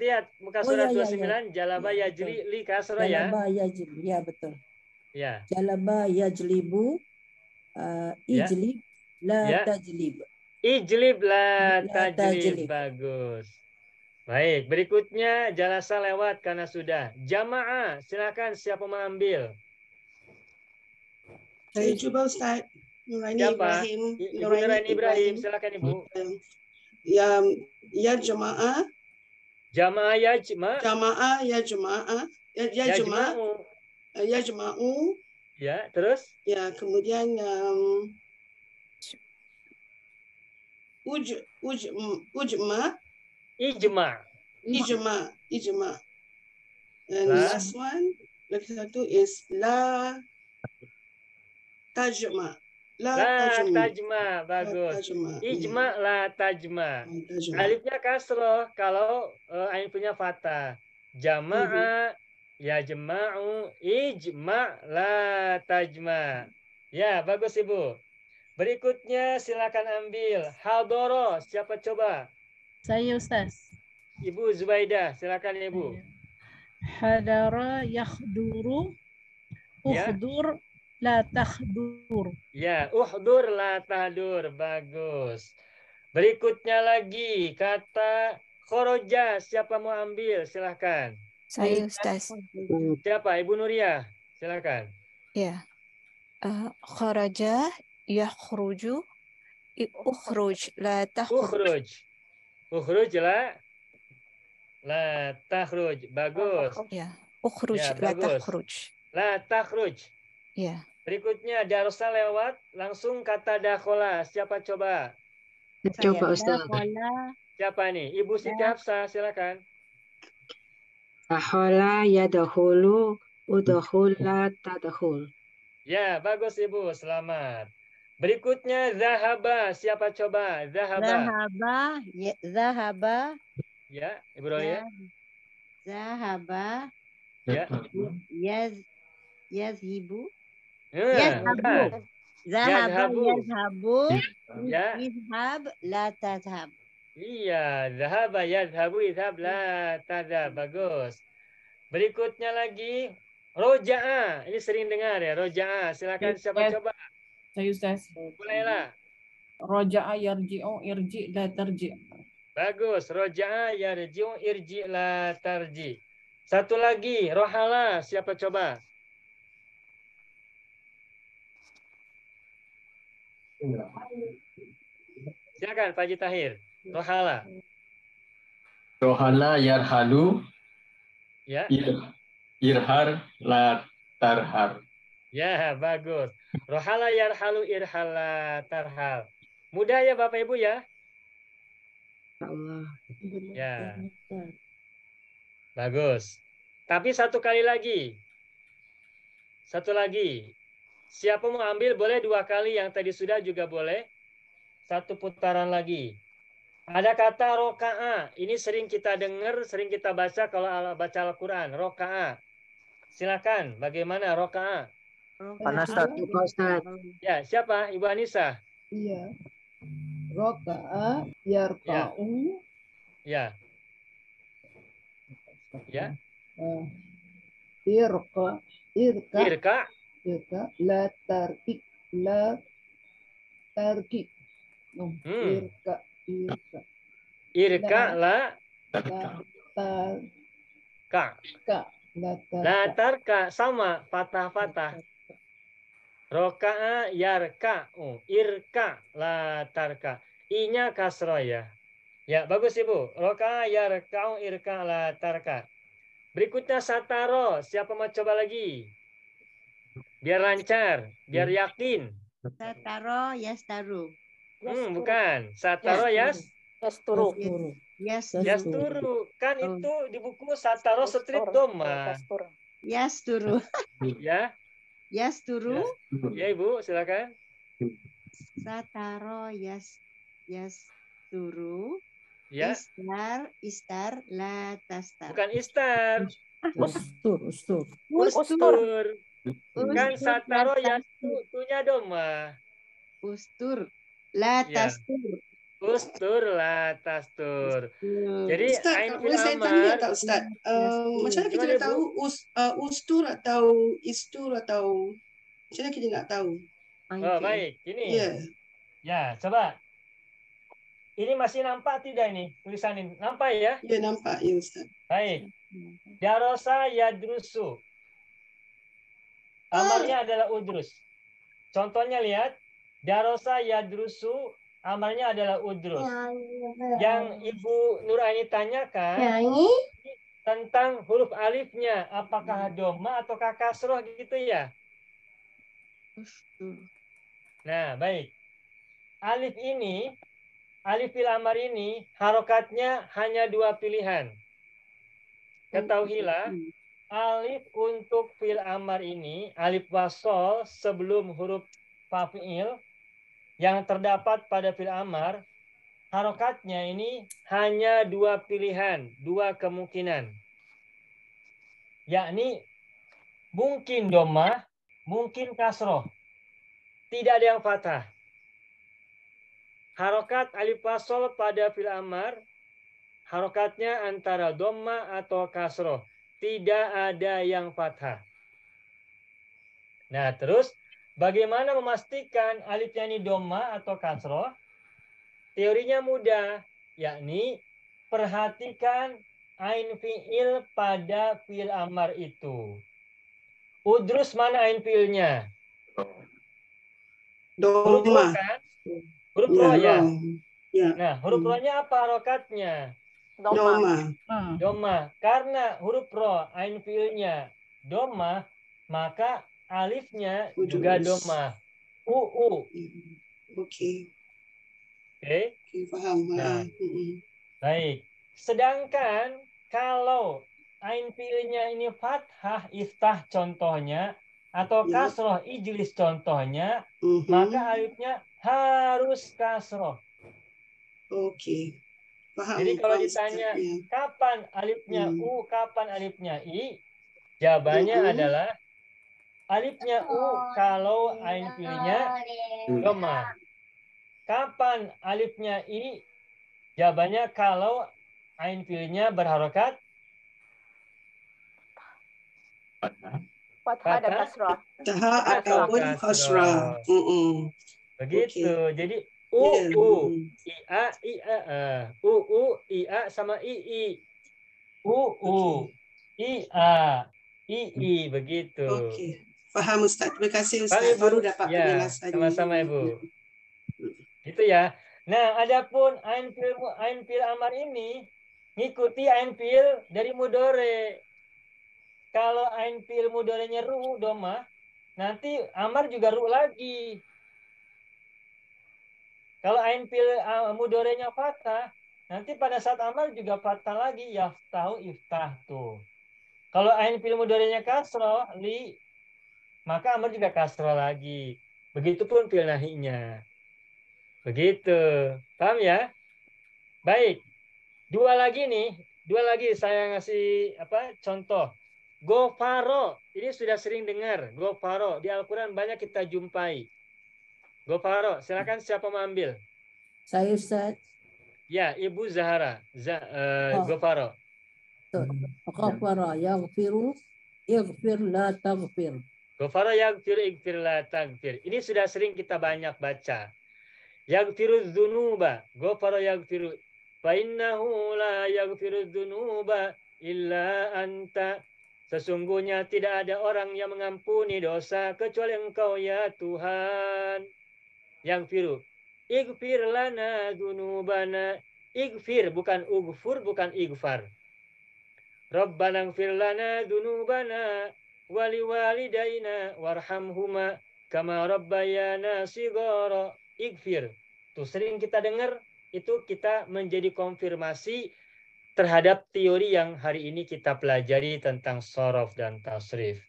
lihat muka Oh, surat ya, 29, jalaba Ya, yajli li kasra ya. Jalaba yajlibu. Ya, betul. Ya. Jalaba yajlibu. Ijlib la Ya. tajlib. Ijlib la La tajlib. tajlib. Bagus. Baik, berikutnya jalasa lewat karena sudah. Jamaah, silakan siapa mau ambil? Saya coba Ustaz. Nuraini Siapa? Ibrahim. Ibu Nuraini Ibrahim, silakan Ibu. Ya jemaah. Jamaah ya jemaah. Jamaah ya jemaah. Ya jemaah. Ya jema'u. Ya, terus? Ya, kemudian ujma. Ijma. And last one, lagi satu is la tajma. La tajma, bagus. Ijma la tajma. Alifnya kasroh kalau ain punya fathah. Jama'a ya jema'u ijma la tajma. Ya, bagus Ibu. Berikutnya silakan ambil. Hadoro, siapa coba? Saya Ustaz. Ibu Zubaidah, silakan Ibu. Hadara yakhduru. Uhdur la takhdur. Ya, uhdur la tahdur. Bagus. Berikutnya lagi kata khoroja. Siapa mau ambil? Silakan. Saya Ustaz. Siapa? Ibu Nuria. Silakan. Ya. Kharaja yakhruju. Ukhruj la takhruj. Ukhruj la takhruj. Bagus. Ya. Ukhruj Ya, la bagus. takhruj. La takhruj. Ya. Berikutnya darsa lewat langsung kata dakhola. Siapa coba? Coba Ustaz. Siapa nih? Ibu Siti Hafsah, silakan. Dakhala yadkhulu udkhul la tadkhul. Ya, bagus Ibu. Selamat. Berikutnya zahaba. Siapa coba? Zahaba. Zahaba. Ya, Ibu Rolia. Zahaba. Ya. Yazhibu. Bukan. Zahaba yazhabu. Ya. Izhab la tazhab. Iya, zahaba yazhabu izhab la tadhab. Bagus. Berikutnya lagi roja'a. Ini sering dengar ya, roja'a. Silakan siapa coba? Saya Ustaz. Mulailah. Roja'a yarji'u irji la tarji'. Bagus. Roja'a yarji'u irji la tarji. Satu lagi, rohala. Siapa coba? Silakan Pak Haji Tahir. Rohala. Rohala yarhalu. Ya. Irhar la tarhar. Ya, bagus. Rohala yarhalu irhala tarhal. Mudah ya Bapak Ibu ya? Allah. Ya. Bagus. Tapi satu kali lagi. Satu lagi. Siapa mau ambil boleh 2 kali, yang tadi sudah juga boleh. 1 putaran lagi. Ada kata roka'a. Ini sering kita dengar, sering kita baca kalau baca Al-Quran. Roka'a. Silakan. Bagaimana roka'a? Panas, Ustaz. Ya, siapa? Ibu Anissa. Iya. Roka'a yarka'u. Ya. Ya. Irka la tarkik Irka la tarka sama patah-patah. Roka'a yarka'u irka la tarka. I-nya kasroh ya. Ya, bagus Ibu. Roka'a yarka'u irka la tarka. Berikutnya sataro. Siapa mau coba lagi? Biar lancar, biar yakin. Sataro yastaru. Bukan. Sataro yasturu. Yasturu. Kan itu di buku Sataro Strip Doma. Yasturu. Ya. Yasturu. Ya Ibu, silakan. Sataro yasturu. Ya. Istar la tastar. Bukan istar. Ustur. Kan sataro yastunya Doma. Ustur la Ya. tastur. Ustur la tastur. Jadi Ustaz, ain fil boleh saya tanya amar. tak Ustaz? Macam mana kita nak tahu ustur atau istur atau macam mana kita nak tahu? Oh, baik. Ini. Ya. Ya, coba. Ini masih nampak tidak ini tulisan ini? Nampak ya? Ya, nampak ya Ustaz. Baik. Darosa yadrusu. Amalnya adalah udrus. Contohnya lihat. Darosa yadrusu. Amalnya adalah udrus. Yang Ibu Nuraini tanyakan tentang huruf alifnya. Apakah doma atau kasroh gitu ya? Nah, baik. Alif ini, alif fil amar ini, harokatnya hanya 2 pilihan. Ketahuilah, alif untuk fil amar ini, alif wasol sebelum huruf fa'il yang terdapat pada fil amar, harokatnya ini hanya 2 pilihan, 2 kemungkinan. Yakni mungkin domah, mungkin kasroh. Tidak ada yang fathah. Harokat alif wasol pada fil amar, harokatnya antara domah atau kasroh. Tidak ada yang fathah. Nah, terus bagaimana memastikan alifnya ini domah atau kasroh? Teorinya mudah, yakni perhatikan ain fi'il pada fi'il amar itu. Udrus mana ain fi'ilnya? Huruf ro kan? Huruf ro ya. Nah, huruf ro-nya apa harokatnya? Doma. Karena huruf ro ain fi'ilnya doma, maka alifnya juga doma. Oke. Paham. Nah, baik. Sedangkan kalau ain fi'ilnya ini fathah iftah contohnya atau kasroh ijlis contohnya, maka alifnya harus kasroh. Oke. Paham. Jadi kalau ditanya kapan alifnya u, kapan alifnya i, jawabannya adalah alifnya u kalau ain fi'ilnya doma. Kapan alifnya i? Jawabannya kalau ain fi'ilnya berharokat fathah dan kasrah. Fathah ataupun kasrah. Begitu. Jadi ia sama ii. Ii begitu. Oke. Paham Ustaz. Terima kasih Ustaz. Baru dapat penjelasannya. Sama-sama Ibu. Itu ya. Nah, adapun ain fil amar ini ngikuti ain fil dari mudore. Kalau ain fil mudorenya ru doma, nanti amar juga ru lagi. Kalau ain fil mudorenya fathah, nanti pada saat amar juga fathah lagi, yaftahu iftah tuh. Kalau ain fil mudorenya kasroh li, maka amar juga kasroh lagi. Begitupun fil nahinya. Begitu. Paham ya? Baik. Dua lagi saya ngasih contoh. Gofaro, ini sudah sering dengar. Gofaro di Al-Quran banyak kita jumpai. Gofaro, silakan siapa mau ambil? Saya Ustaz. Ya, Ibu Zahara. Gofaro. Ghafara yaghfiru ighfir la taghfir. Gofaro yaghfiru ighfir la taghfir. Ini sudah sering kita banyak baca. Yaghfiru dzunuba. Gofaro yaghfiru. Fa innahu la yaghfiru dzunuba illa anta. Sesungguhnya tidak ada orang yang mengampuni dosa kecuali Engkau ya Tuhan. Yaghfiru. Ighfir lana dzunubana. Ighfir bukan ughfur, bukan ighfar. Rabbana ighfir lana dzunubana wa liwalidayna warhamhuma kama rabbayana shighara. Ighfir. Tuh sering kita dengar, itu kita menjadi konfirmasi terhadap teori yang hari ini kita pelajari tentang shorof dan tasrif.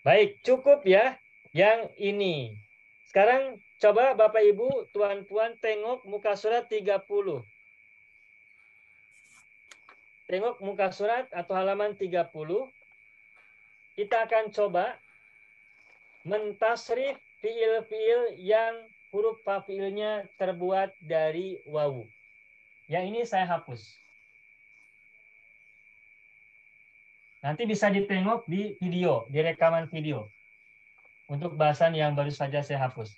Baik, cukup ya yang ini. Sekarang coba Bapak Ibu, Tuan-Puan tengok muka surat 30. Tengok muka surat atau halaman 30. Kita akan coba mentasrif fiil-fiil yang huruf fa-fiilnya terbuat dari wawu. Yang ini saya hapus. Nanti bisa ditengok di video, di rekaman video. Untuk bahasan yang baru saja saya hapus.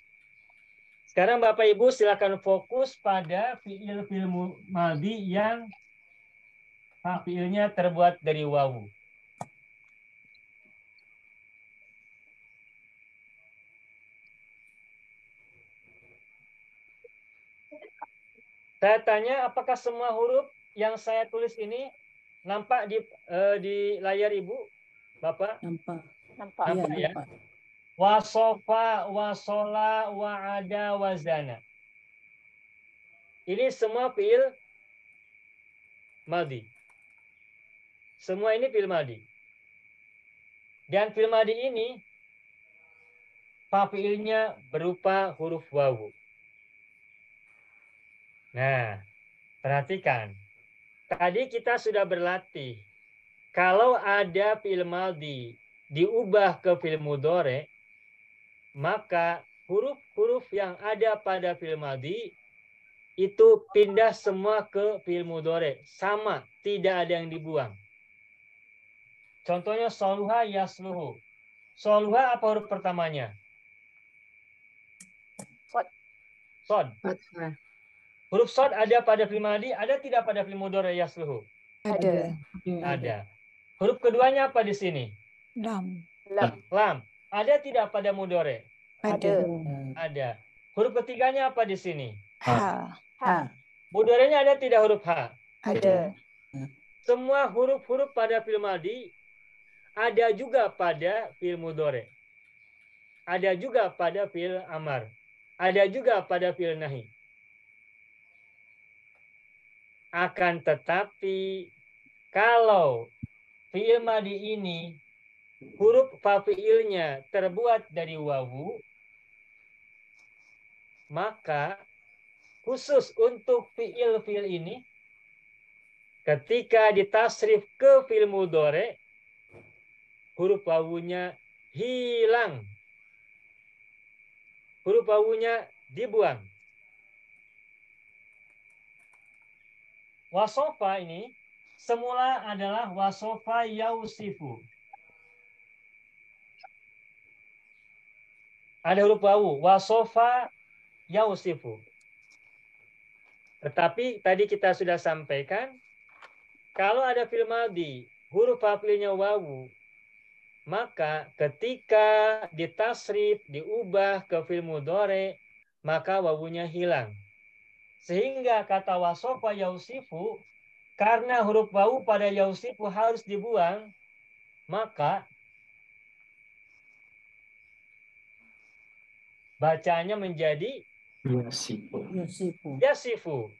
Sekarang Bapak Ibu silakan fokus pada fiil-fiil madhi yang fa-fiilnya terbuat dari wawu. Saya tanya, apakah semua huruf yang saya tulis ini nampak di layar Ibu, Bapak? Nampak. Nampak ya? Wasofa, wasola, wa'ada, wazana. Ini semua fiil madhi. Semua ini fiil madhi. Dan fiil madhi ini fa-fiilnya berupa huruf wawu. Nah, perhatikan. Tadi kita sudah berlatih. Kalau ada fiil madhi diubah ke fiil mudhari, maka huruf-huruf yang ada pada fiil madhi itu pindah semua ke fiil mudhari. Sama, tidak ada yang dibuang. Contohnya soluha yasluhu. Soluha apa huruf pertamanya? Sod. Huruf sod ada pada fiil madhi, ada tidak pada fiil mudhari yasluhu? Ada. Ada. Huruf keduanya apa di sini? Lam. Lam. Ada tidak pada mudhari? Ada. Ada. Huruf ketiganya apa di sini? Ha. Mudharinya ada tidak huruf ha? Ada. Semua huruf-huruf pada fiil madhi ada juga pada fiil mudhari. Ada juga pada fiil amar. Ada juga pada fiil nahi. Akan tetapi kalau fiil madhi ini huruf fa-fiilnya terbuat dari wawu, maka khusus untuk fiil-fiil ini ketika ditasrif ke fiil mudhari, huruf wawunya hilang. Huruf wawunya dibuang. Wasofa ini semula adalah wasofa yausifu. Ada huruf wawu, wasofa yausifu. Tetapi tadi kita sudah sampaikan, kalau ada fiil madhi, huruf fa-fiilnya wawu, maka ketika ditasrif, diubah ke fiil mudhari, maka wawunya hilang. Sehingga kata wasofa yausifu, karena huruf wawu pada yausifu harus dibuang, maka Bacanya menjadi Yasifu. yasifu.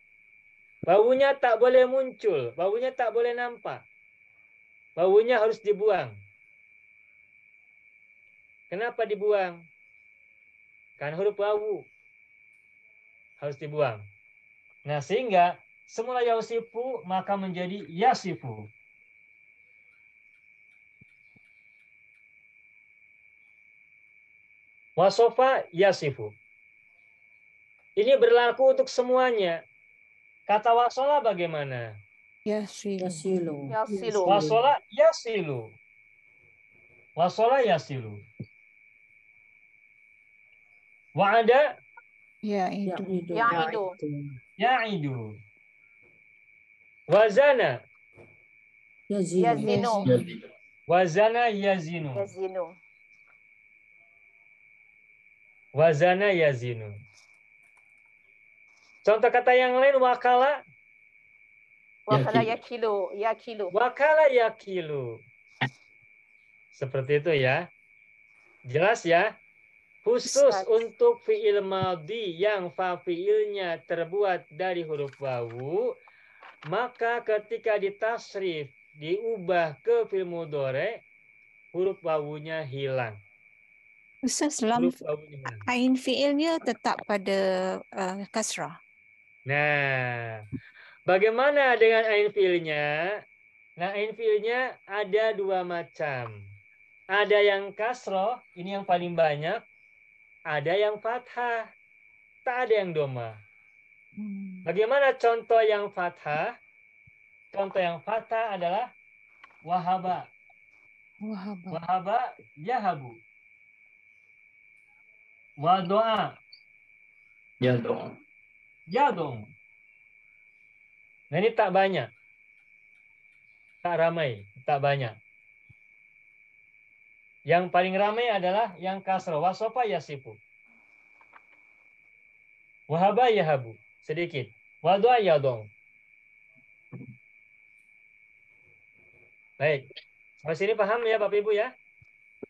Baunya tak boleh muncul, baunya tak boleh nampak. Baunya harus dibuang. Kenapa dibuang? Karena huruf wawu harus dibuang. Nah, sehingga semula yasifu maka menjadi yasifu. Wasofa yasifu. Ini berlaku untuk semuanya. Kata wasola bagaimana? Yasilu. Yasilu. Wasola yasilu. Wasola yasilu. Wa'ada Ya'idu. Ya'idu. ya'idu. Wazana Yazinu. wazana yazinu. Yazinu. Wazana yazinu. Contoh kata yang lain wakala. Wakala yakilu. Yakilu. Wakala yakilu. Seperti itu ya. Jelas ya. Khusus untuk fi'il madhi yang fa-fi'ilnya terbuat dari huruf wawu, maka ketika ditasrif, diubah ke fi'il mudhari, huruf wawunya hilang. Ustaz, lam ain fi'ilnya tetap pada kasrah. Nah, bagaimana dengan ain fi'ilnya? Nah, ain fi'ilnya ada dua macam. Ada yang kasroh, ini yang paling banyak. Ada yang fathah, tak ada yang doma. Bagaimana contoh yang fathah? Contoh yang fathah adalah wahaba. Wahaba yahabu. Wadoa. Yadong. Yadong. Nah, ini tak banyak. Tak ramai, tak banyak. Yang paling ramai adalah yang kasroh. Wasofa yasifu. Wahaba yahabu. Sedikit. Wadoa yadong. Baik. Sampai sini paham ya Bapak Ibu ya?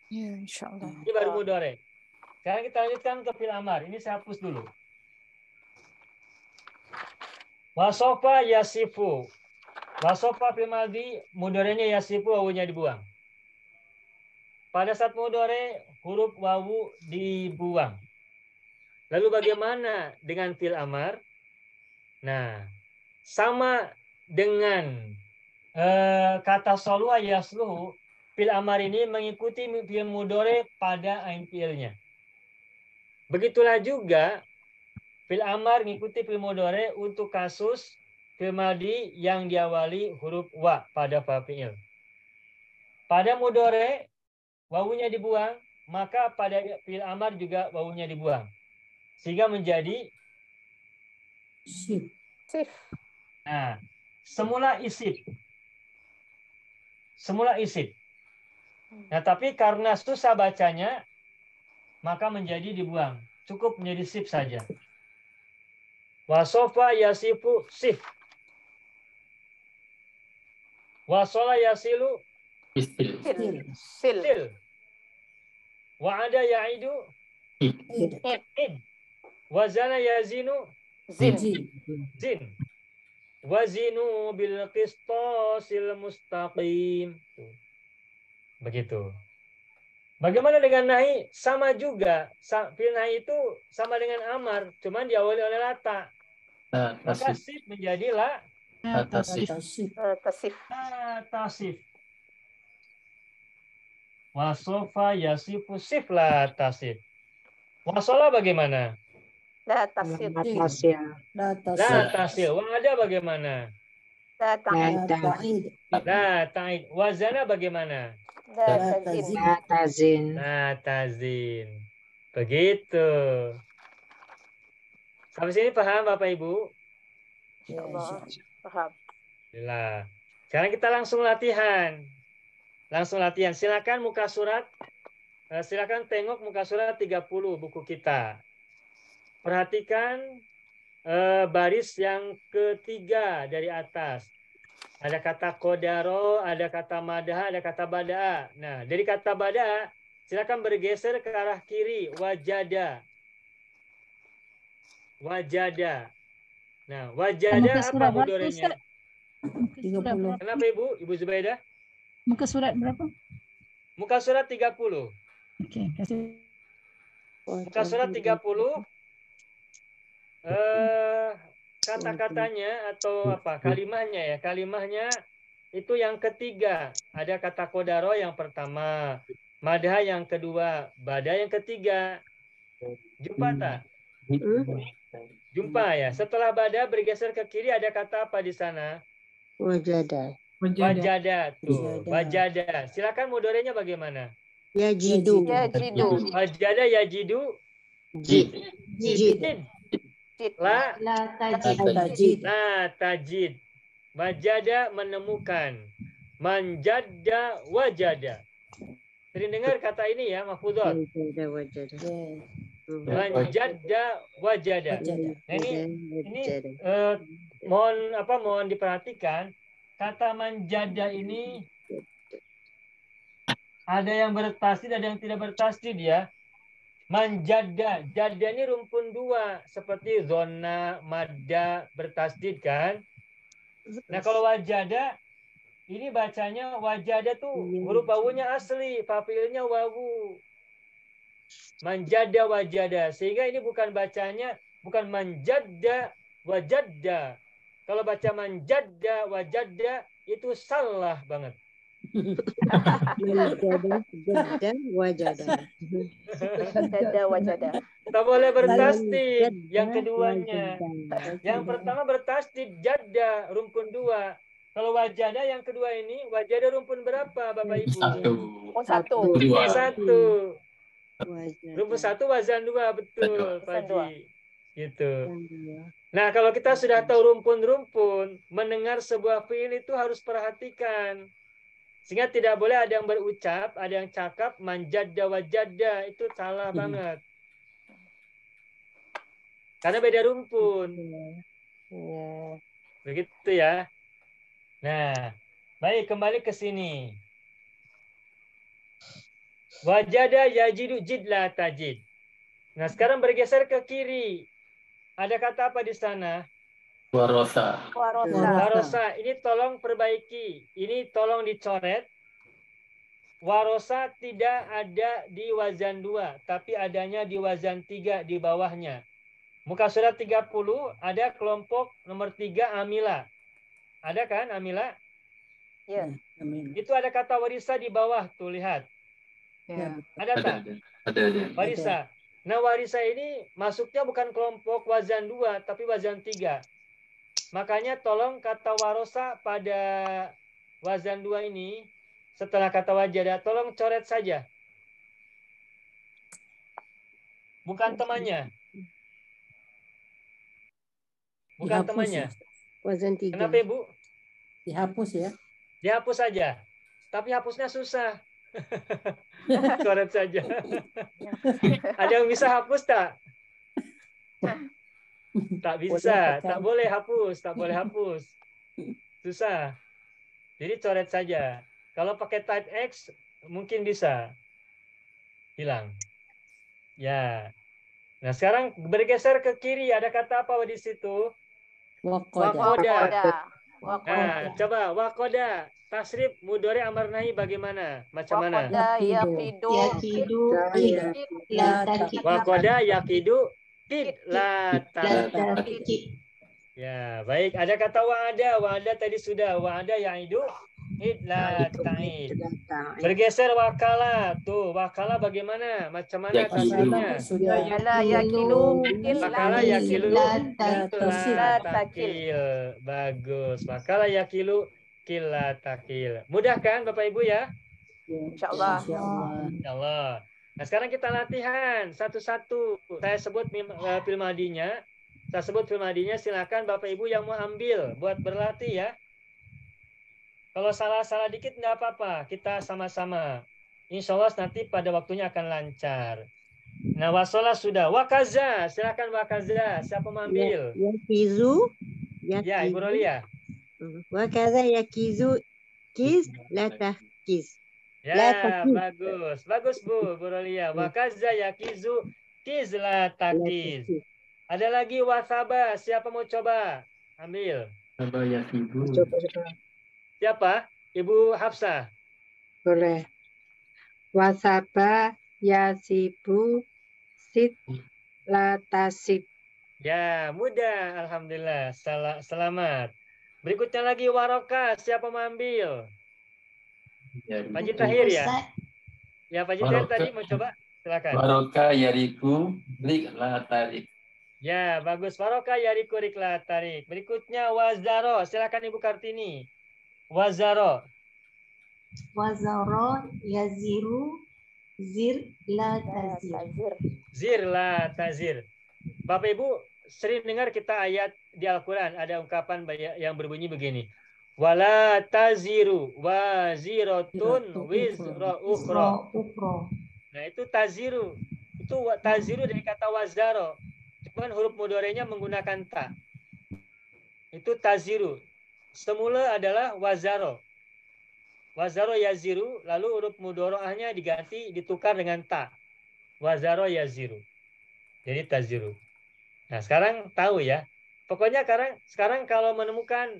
Ya, insyaAllah. Ini baru mudhari. Sekarang kita lanjutkan ke fi'il amar. Ini saya hapus dulu. Wasofa yasifu. Wasofa fi'il madhi, mudhari'nya yasifu, wawunya dibuang. Pada saat mudhari, huruf wawu dibuang. Lalu bagaimana dengan fi'il amar? Nah, sama dengan kata solwa yasluhu, fi'il amar ini mengikuti fi'il mudhari pada ain fi'ilnya. Begitulah juga fi'il amar mengikuti fi'il mudhari untuk kasus fi'il madhi yang diawali huruf wa pada fa fi'il. Pada mudhari wawunya dibuang, maka pada fi'il amar juga wawunya dibuang. Sehingga menjadi sif. Nah, semula isim. Semula isim. Nah, tapi karena susah bacanya, maka menjadi dibuang. Cukup menjadi sif saja. Wasofa yasifu sif. Wasola yasilu sil. Wa'ada ya'idu id. Wazana yazinu zin. Wazinu bil qistasil mustaqim. Begitu. Bagaimana dengan nahi? Sama juga. Fi'il nahi itu sama dengan amar, cuman diawali oleh lata. Maka sif menjadi tasif. Wasofa yasifu sif la tasif. Wasola bagaimana? La tasil. La tasil. Wa'ada bagaimana? La ta'id. La ta'id. Wazana bagaimana? La tazin. La tazin. Begitu. Sampai sini paham Bapak Ibu? Insyaallah. Paham. Alhamdulillah. Sekarang kita langsung latihan. Silakan muka surat. Silakan tengok muka surat 30 buku kita. Perhatikan baris yang ketiga dari atas. Ada kata kodaro, ada kata madah, ada kata badaa. Nah, dari kata badaa, silakan bergeser ke arah kiri. Wajada. wajada. Nah, wajada apa mudorenya? 30. Kenapa Ibu Zubaidah? Muka surat berapa? Muka surat 30. Okey, kasih. Muka surat 30. Kata-katanya atau apa? Kalimahnya ya. Kalimahnya itu yang ketiga. Ada kata kodaro yang pertama. Madha yang kedua. Bada yang ketiga. Jumpa tak? Jumpa ya. Setelah bada bergeser ke kiri ada kata apa di sana? Wajada. Wajada tuh. Wajada. Silakan mudorenya bagaimana? Yajidu. Wajada yajidu. Jid. La tajid. Wajada menemukan. Manjada wajada. Sering dengar kata ini ya, mahfudhah. Manjada wajada. Nah, ini mohon diperhatikan, kata manjada ini ada yang bertasdid, ada yang tidak bertasdid ya. Manjada, jada ini rumpun dua seperti zona, madda bertasdid kan. Nah kalau wajada ini bacanya wajada tuh huruf wawunya asli, fa'ilnya wawu. Manjada wajada, sehingga ini bukan bacanya bukan manjada wajada. Kalau baca manjada wajada itu salah banget. Wajada. Tak boleh bertasdid yang keduanya. Yang pertama bertasdid jada rumpun dua. Kalau wajada yang kedua ini wajada rumpun berapa Bapak Ibu? Satu. Satu. Rumpun satu wazan dua, betul Pak Haji. Gitu. Nah kalau kita sudah tahu rumpun-rumpun, mendengar sebuah fiil itu harus perhatikan. Sehingga tidak boleh ada yang berucap, ada yang cakap, manjada wajada, itu salah banget. Karena beda rumpun. Begitu ya. Nah, baik kembali ke sini. Wajada yajidu jidla tajid. Nah, sekarang bergeser ke kiri. Ada kata apa di sana? Warosa. Warosa. Ini tolong perbaiki. Ini tolong dicoret. Warosa tidak ada di wazan 2, tapi adanya di wazan 3 di bawahnya. Muka surat 30 ada kelompok nomor 3 amila. Ada kan amila? Ya. Itu ada kata warisa di bawah tuh, lihat. Ya. Ada tak? Ada. Warisa. Nah, warisa ini masuknya bukan kelompok wazan 2, tapi wazan 3. Makanya tolong kata warosa pada wazan 2 ini, setelah kata wajada, tolong coret saja. Bukan temannya. Bukan Dihapus temannya. Wazan 3. Kenapa Ibu? Dihapus ya. Dihapus saja. Tapi hapusnya susah. Coret saja. Ada yang bisa hapus tak? Tak bisa, tak boleh hapus, tak boleh hapus. Susah. Jadi coret saja. Kalau pakai type X mungkin bisa hilang. Ya. Nah, sekarang bergeser ke kiri, ada kata apa di situ? Wakoda. Nah, coba wakoda. Tasrif mudhari amar nahi bagaimana? Macam mana? Wakoda yakidu tid la takid. Ya, baik. Ada kata wa'ada. Wa'ada tadi sudah. Wa'ada ya'idu id la ta'id. Bergeser wakala. Tuh, wakala bagaimana? Macam mana tasrifnya? Wakala yakilu Wakala yakilu la takil. Bagus. Wakala yakilu kila takil. Mudah kan Bapak Ibu ya? Insyaallah. Insyaallah. Nah, sekarang kita latihan satu-satu. Saya sebut fil madinya. Saya sebut fil madinya, silakan Bapak Ibu yang mau ambil buat berlatih ya. Kalau salah-salah dikit nggak apa-apa, kita sama-sama. Insya Allah nanti pada waktunya akan lancar. Nah, wasolah sudah. Wakaza, silakan wakaza. Siapa mau ambil? Yakizu. Ya, Ibu Rolia. Wakaza yakizu kiz la tahkiz. Ya, bagus. Bagus Bu Rolia. Wakaza yakizu kiz la tahkiz. Ada lagi wasaba. Siapa mau coba? Ambil. Apa ya ibu? Coba. Siapa? Ibu Hafsah. Boleh. Wasaba yasibu sit latasib. Ya, mudah. Alhamdulillah. Selamat. Berikutnya lagi waroka. Siapa mau ambil? Pak Haji Tahir ya? Ya, Pak Haji Tahir tadi mau coba? Silakan. Waroka yariku lik la tarik. Ya, bagus. Waroka yariku lik la tarik. Berikutnya wazaro. Silakan Ibu Kartini. Wazaro. Wazaro yaziru zir la tazir. Zir la tazir. Bapak Ibu sering dengar kita ayat di Al-Quran. Ada ungkapan yang berbunyi begini. Wala taziru wazirotun wizra ukhra. Nah itu taziru. Itu taziru dari kata wazaro. Cuman huruf mudorenya menggunakan ta. Itu taziru. Semula adalah wazaro. Wazaro yaziru, lalu huruf mudorohnya diganti, ditukar dengan ta. Wazaro yaziru. Jadi taziru. Nah sekarang tahu ya. Pokoknya sekarang kalau menemukan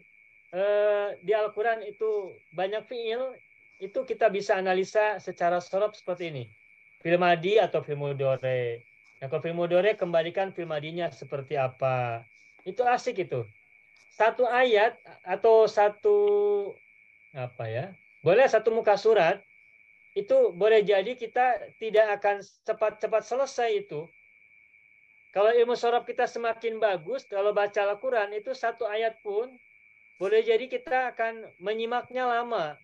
di Al-Quran itu banyak fi'il, itu kita bisa analisa secara sorop seperti ini. Fi'il madi atau fi'il mudhari. Nah kalau fi'il mudhari kembalikan fi'il madinya seperti apa. Itu asik itu. Satu ayat atau satu boleh satu muka surat itu boleh jadi kita tidak akan cepat-cepat selesai itu. Kalau ilmu sorab kita semakin bagus, kalau baca Al-Quran itu satu ayat pun boleh jadi kita akan menyimaknya lama.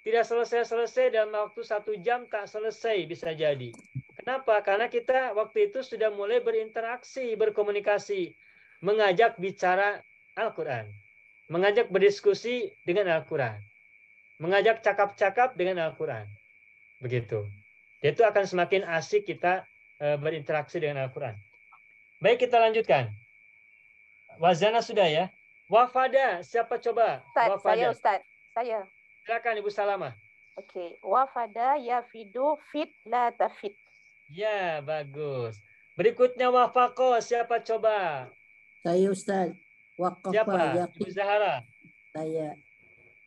Tidak selesai-selesai dalam waktu 1 jam, tak selesai bisa jadi. Kenapa? Karena kita waktu itu sudah mulai berinteraksi, berkomunikasi, mengajak bicara Al-Quran, mengajak berdiskusi dengan Al-Quran, mengajak cakap-cakap dengan Al-Quran. Begitu. Itu akan semakin asik kita berinteraksi dengan Al-Quran. Baik, kita lanjutkan. Wazana sudah ya. Wafada, siapa coba? Ustaz, Wafada. Ustaz. Saya. Silakan Ibu Salamah. Oke. Wafada yafidu fit la tafit. Ya, bagus. Berikutnya wafako, siapa coba? Saya Ustaz. Waqafa Siapa? yaqif. Ibu Zahara. Saya.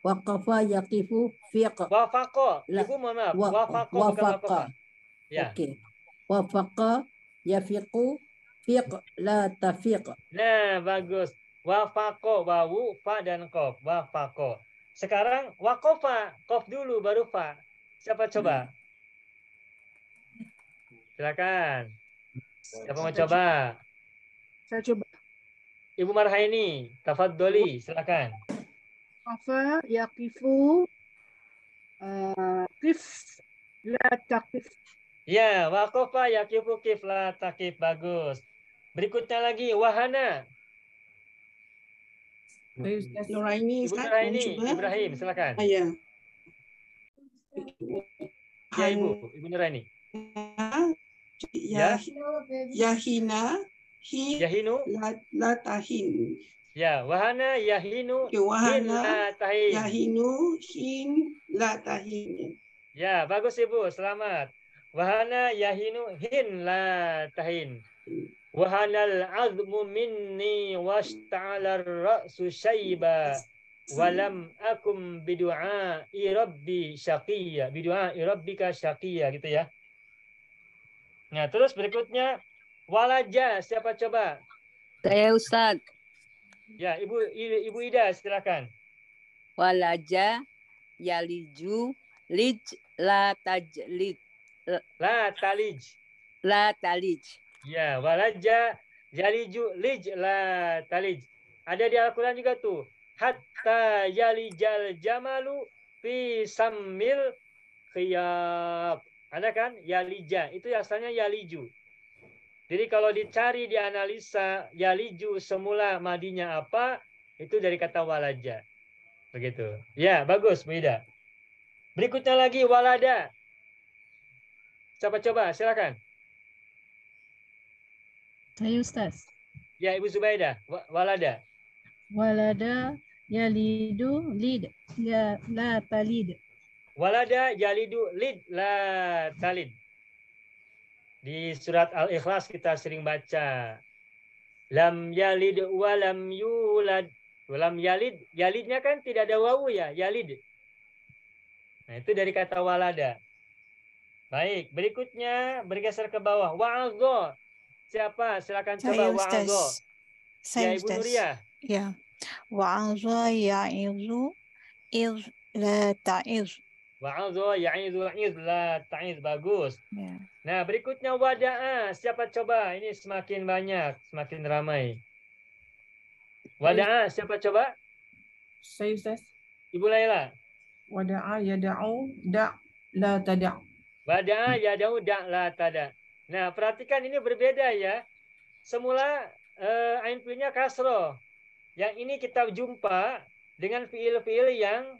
Waqafa yaqifu fiq. Wafako. Ibu mohon maaf. Wafako bukan waqafa. Ya. Oke. Wafaqa yafiqu fiq la tafiq. Nah, bagus. Wafako, wawu, fa dan kof. Wafako. Sekarang wakofa, kof dulu baru fa. Siapa coba? Silakan. Siapa mau coba? Saya coba. Ibu Marhaini, tafadholi, silakan. Wafa yaqifu kif la taqif. Ya, wakofa yakifu kif la takif, bagus. Berikutnya lagi wahana. Nuraini, Ibu Nuraini, Ibrahim, silakan. Ya. Ya Ibu Nuraini. Ya. Yahina. Yahinu. La tahin. Ya, wahana yahinu. Wahana tahin. yahinu hin la tahin. Ya, bagus Ibu, selamat. Wahana yahinu hin la tahin. Wahanal azmu minni washta'alar ra'su syaiba walam akum bidu'a'i rabbi syaqiyya. Bidu'a'i rabbika syaqiyya, gitu ya. Nah, terus berikutnya walaja, siapa coba? Saya Ustaz. Ya, Ibu Ida, silakan. Walaja yaliju lij la tajlid. La talij. La talij. Ya, walaja yaliju lij la talij. Ada di Al-Quran juga tuh. Hatta yalijal jamalu fi sammil khiyab. Ada kan? Yalija. Itu asalnya yaliju. Jadi kalau dicari, dianalisa yaliju semula madinya apa, itu dari kata walaja. Begitu. Ya, bagus Bu Ida. Berikutnya lagi walada. Siapa coba? Silakan. Saya Ustaz. Ya, Ibu Zubaidah. Walada. Walada yalidu lid ya la talid. Walada yalidu lid la talid. Di surat Al-Ikhlas kita sering baca. Lam yalid wa lam yulad. Lam yalid, yalidnya kan tidak ada wawu ya, yalid. Nah, itu dari kata walada. Baik, berikutnya bergeser ke bawah. Wa'adho. Siapa? Silakan coba wa'adho. Ya, Ibu Nuria. Ya. Wa'adho ya'izu iz la ta'iz. Wa'adho ya'izu iz la ta'iz. Bagus. Ya. Nah, berikutnya wada'a. Siapa coba? Ini semakin banyak, semakin ramai. Wada'a. Siapa coba? Saya Ustaz. Ibu Laila. Wada'a yada'u da' la tada'. Wada'a yada'u da' la tada'. Nah, perhatikan ini berbeda ya. Semula ain fiilnya kasroh. Yang ini kita jumpa dengan fiil-fiil yang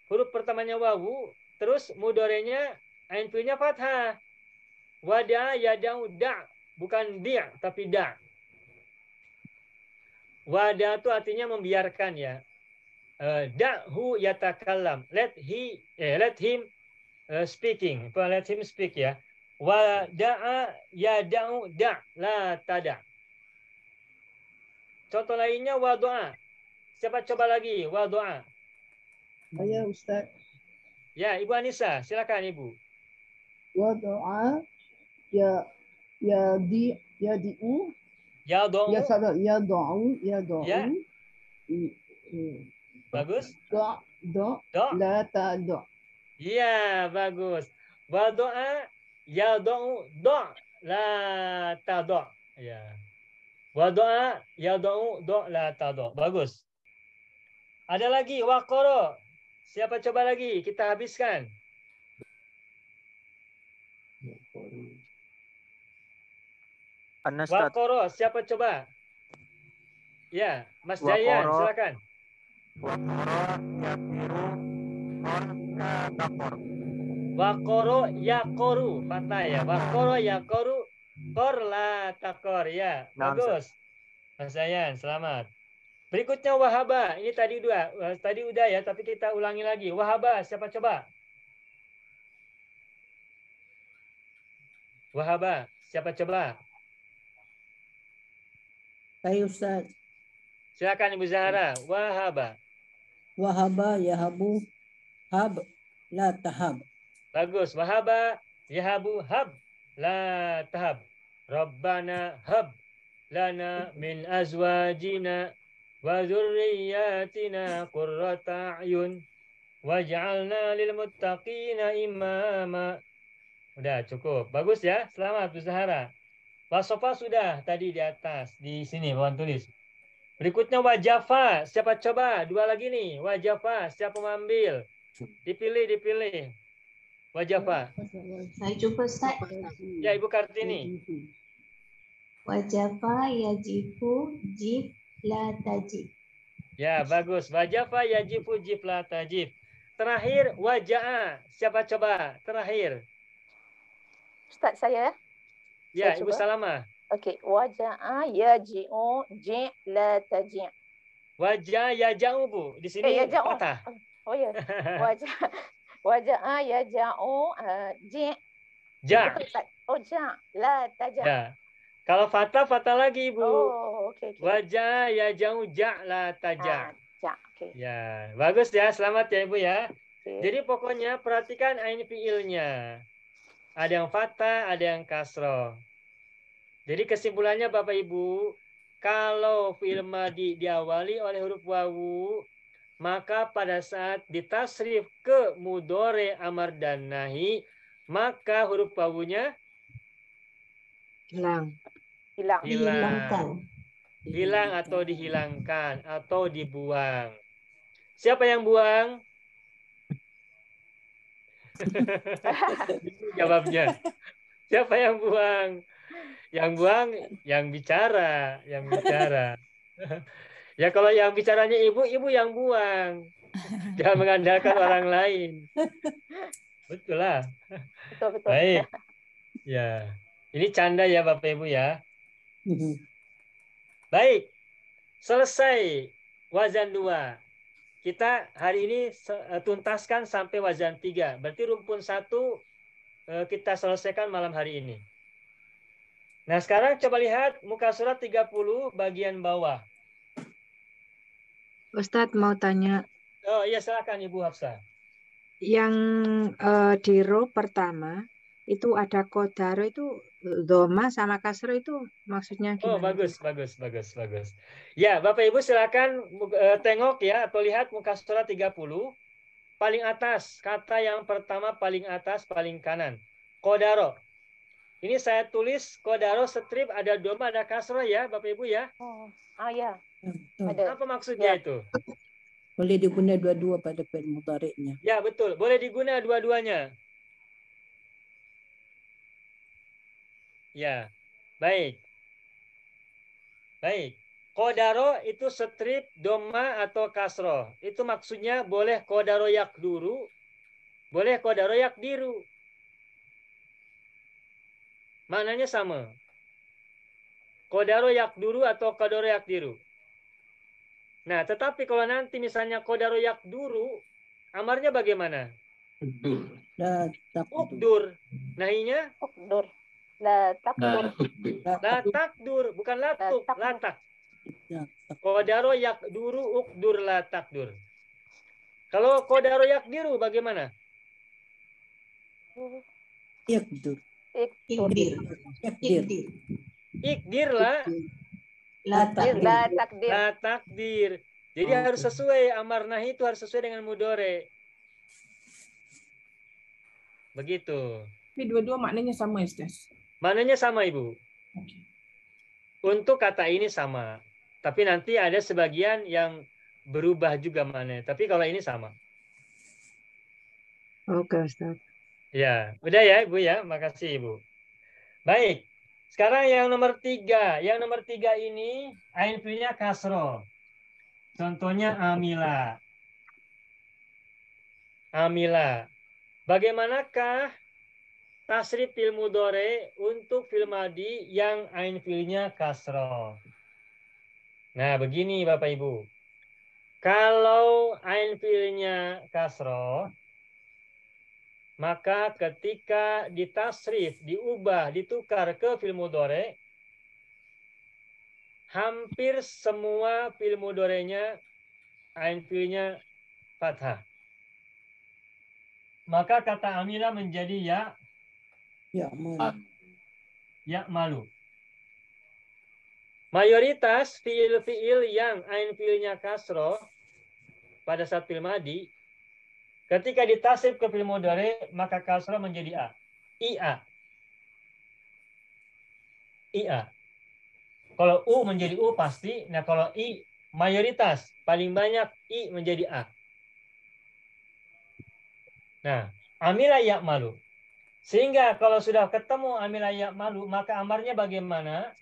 huruf pertamanya wawu, terus mudorenya ain fiilnya fathah. Wada'a yada'u da', bukan di', tapi da'. Wada' itu artinya membiarkan ya. Da'hu yatakallam. Let him speaking. Let him speak ya. Wada'a yada'u da' la tada'. Contoh lainnya wadu'a. Siapa coba lagi? Wadu'a. Saya Ustaz. Ya, Ibu Anissa, silakan Ibu. Wadu'a ya di'u Ya do'u. ya salah ya do'u ya. Bagus. Do la ta do. Iya, bagus. Wadu'a ya do'u do' la ta do'. Ya. Wadu'a ya do'u do' la ta do'. Bagus. Ada lagi waqara. Siapa coba lagi? Kita habiskan. Waqara, siapa coba? Ya, Mas Jayan, silakan. Waqara yaqaru, patah ya. Waqara yaqaru qor la taqor ya. Bagus. Mas Jayan, selamat. Berikutnya wahaba. Ini tadi udah ya, tapi kita ulangi lagi. Wahaba, siapa coba? Wahaba, siapa coba? Saya Ustaz. Silakan Ibu Zahra. Wahaba. Wahaba yahabu hab la tahab. Bagus. Wahaba yahabu hab la tahab. Rabbana hab lana min azwajina wa dzurriyyatina qurrata a'yun waj'alna lil muttaqina imama. Udah cukup. Bagus ya. Selamat Bu Zahra. Wasofa sudah tadi di atas, di sini bawaan tulis. Berikutnya wajafa, siapa coba? Dua lagi nih, wajafa, siapa mengambil? Dipilih. Wajafa. Saya coba Ustaz. Ya, Ibu Kartini. Wajafa yajifu jif la tajib. Ya, bagus. Wajafa yajifu jif la tajib. Terakhir, waja'a, siapa coba? Terakhir. Ustaz saya. Ya, Ibu Salama. Okey, waja'a yaji'u ji' la taji'. Wajah yaja'u Bu. Di sini patah. Oh ya. Waja'a yaja'u ji'. Ja. Oh, ja' la taja'. Ya. Kalau fatah lagi Ibu. Oh, okey. Wajah yaja'u ja' la taja'. Ja, okey. Ya, bagus ya. Selamat ya Ibu ya. Okay. Jadi pokoknya perhatikan ain fiilnya. Ada yang fathah, ada yang kasroh. Jadi kesimpulannya Bapak Ibu, kalau fi'il madhi diawali oleh huruf wawu, maka pada saat ditasrif ke mudhore, amar dan nahi, maka huruf wawunya hilang. Hilang atau dihilangkan atau dibuang. Siapa yang buang? Jawabnya. Siapa yang buang? Yang buang yang bicara. Ya kalau yang bicaranya ibu yang buang. Jangan mengandalkan orang lain. Betul lah. Betul. Baik. Ya. Ini canda ya Bapak Ibu ya. Baik. Selesai wazan 2. Kita hari ini tuntaskan sampai wazan 3. Berarti rumpun 1 kita selesaikan malam hari ini. Nah, sekarang coba lihat muka surat 30 bagian bawah. Ustadz mau tanya, Oh iya, silakan Ibu Hafsah. yang di row pertama itu ada kodaro itu doma sama kasro itu maksudnya Oh, gimana? bagus. Ya, Bapak Ibu silakan tengok ya atau lihat muka surat 30 paling atas, kata yang pertama paling atas paling kanan. Kodaro. Ini saya tulis kodaro strip ada doma ada kasro ya, Bapak Ibu ya. Ya. Apa maksudnya itu? Boleh diguna dua-dua pada fi'il mudhari'nya. Ya, betul. Boleh diguna dua-duanya. Ya, baik. Baik. Kodaro itu strip, doma, atau kasro. Itu maksudnya boleh kodaro yakduru, boleh kodaro yakdiru. Maknanya sama. Kodaro yakduru atau kodaro yakdiru. Nah, tetapi kalau nanti misalnya kodaro yakduru, amarnya bagaimana? Ukdur. Nahinya? Ukdur. La takdur. La takdur, bukan latuk, latak. Kodaro yakduru, ukdur, la takdur. Kalau kodaro yakdiru bagaimana? Yakdur. Ikdir lah. La takdir. La takdir. Jadi harus sesuai, amar nahi itu harus sesuai dengan mudore. Begitu. Tapi dua-dua maknanya sama, Ustaz. Maknanya sama, Ibu. Untuk kata ini sama. Tapi nanti ada sebagian yang berubah juga maknanya. Tapi kalau ini sama. Oke, Ustaz. Ya, udah ya, Ibu ya. Makasih, Ibu. Baik. Sekarang yang nomor 3. Yang nomor 3 ini ain fi'ilnya kasro. Contohnya amila. Amila. Bagaimanakah tasrif fil mudhari untuk fil madi yang ain fi'ilnya kasro? Nah, begini Bapak Ibu. Kalau ain fi'ilnya kasro, maka ketika ditasrif, diubah, ditukar ke fil mudhari, hampir semua fil mudhari'nya ain fi'ilnya fathah. Maka kata amila menjadi ya malu. Mayoritas fiil-fiil yang ain fiilnya kasro pada saat fil madi, ketika ditasrif ke fil mudhari maka kasro menjadi a. Ia. Kalau u menjadi u pasti. Nah kalau i mayoritas paling banyak i menjadi a. Nah amila ya malu. Sehingga kalau sudah ketemu amila ya malu maka amarnya bagaimana?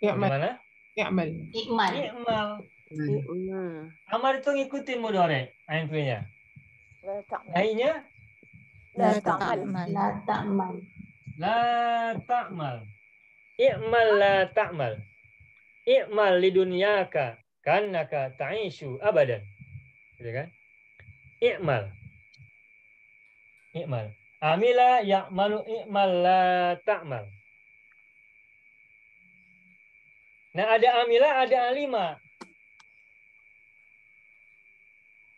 Gimana? I'mal. Ikmal. Amar itu ngikutin mudhari ain fi'ilnya. Nahinya? La ta'mal. La ta'mal. I'mal la ta'mal. I'mal lidunyaka kannaka ta'ishu abadan. Gitu kan? I'mal. Amila ya'malu i'mal la ta'mal. Nah, ada amila, ada alima.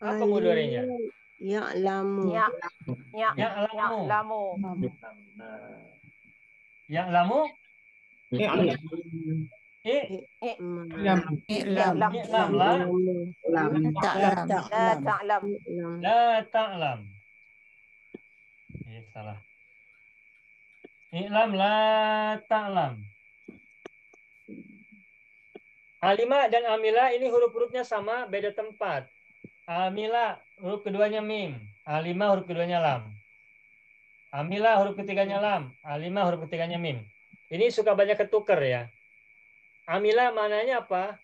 Apa mudhari'nya? Ya'lamu. Ya'lamu. Ya'lamu? La ta'lam. Salah. I'lam la ta'lam. Alima dan amila ini huruf-hurufnya sama, beda tempat. Amila huruf keduanya mim, alima huruf keduanya lam. Amila huruf ketiganya lam, alima huruf ketiganya mim. Ini suka banyak ketuker ya. Amila maknanya apa?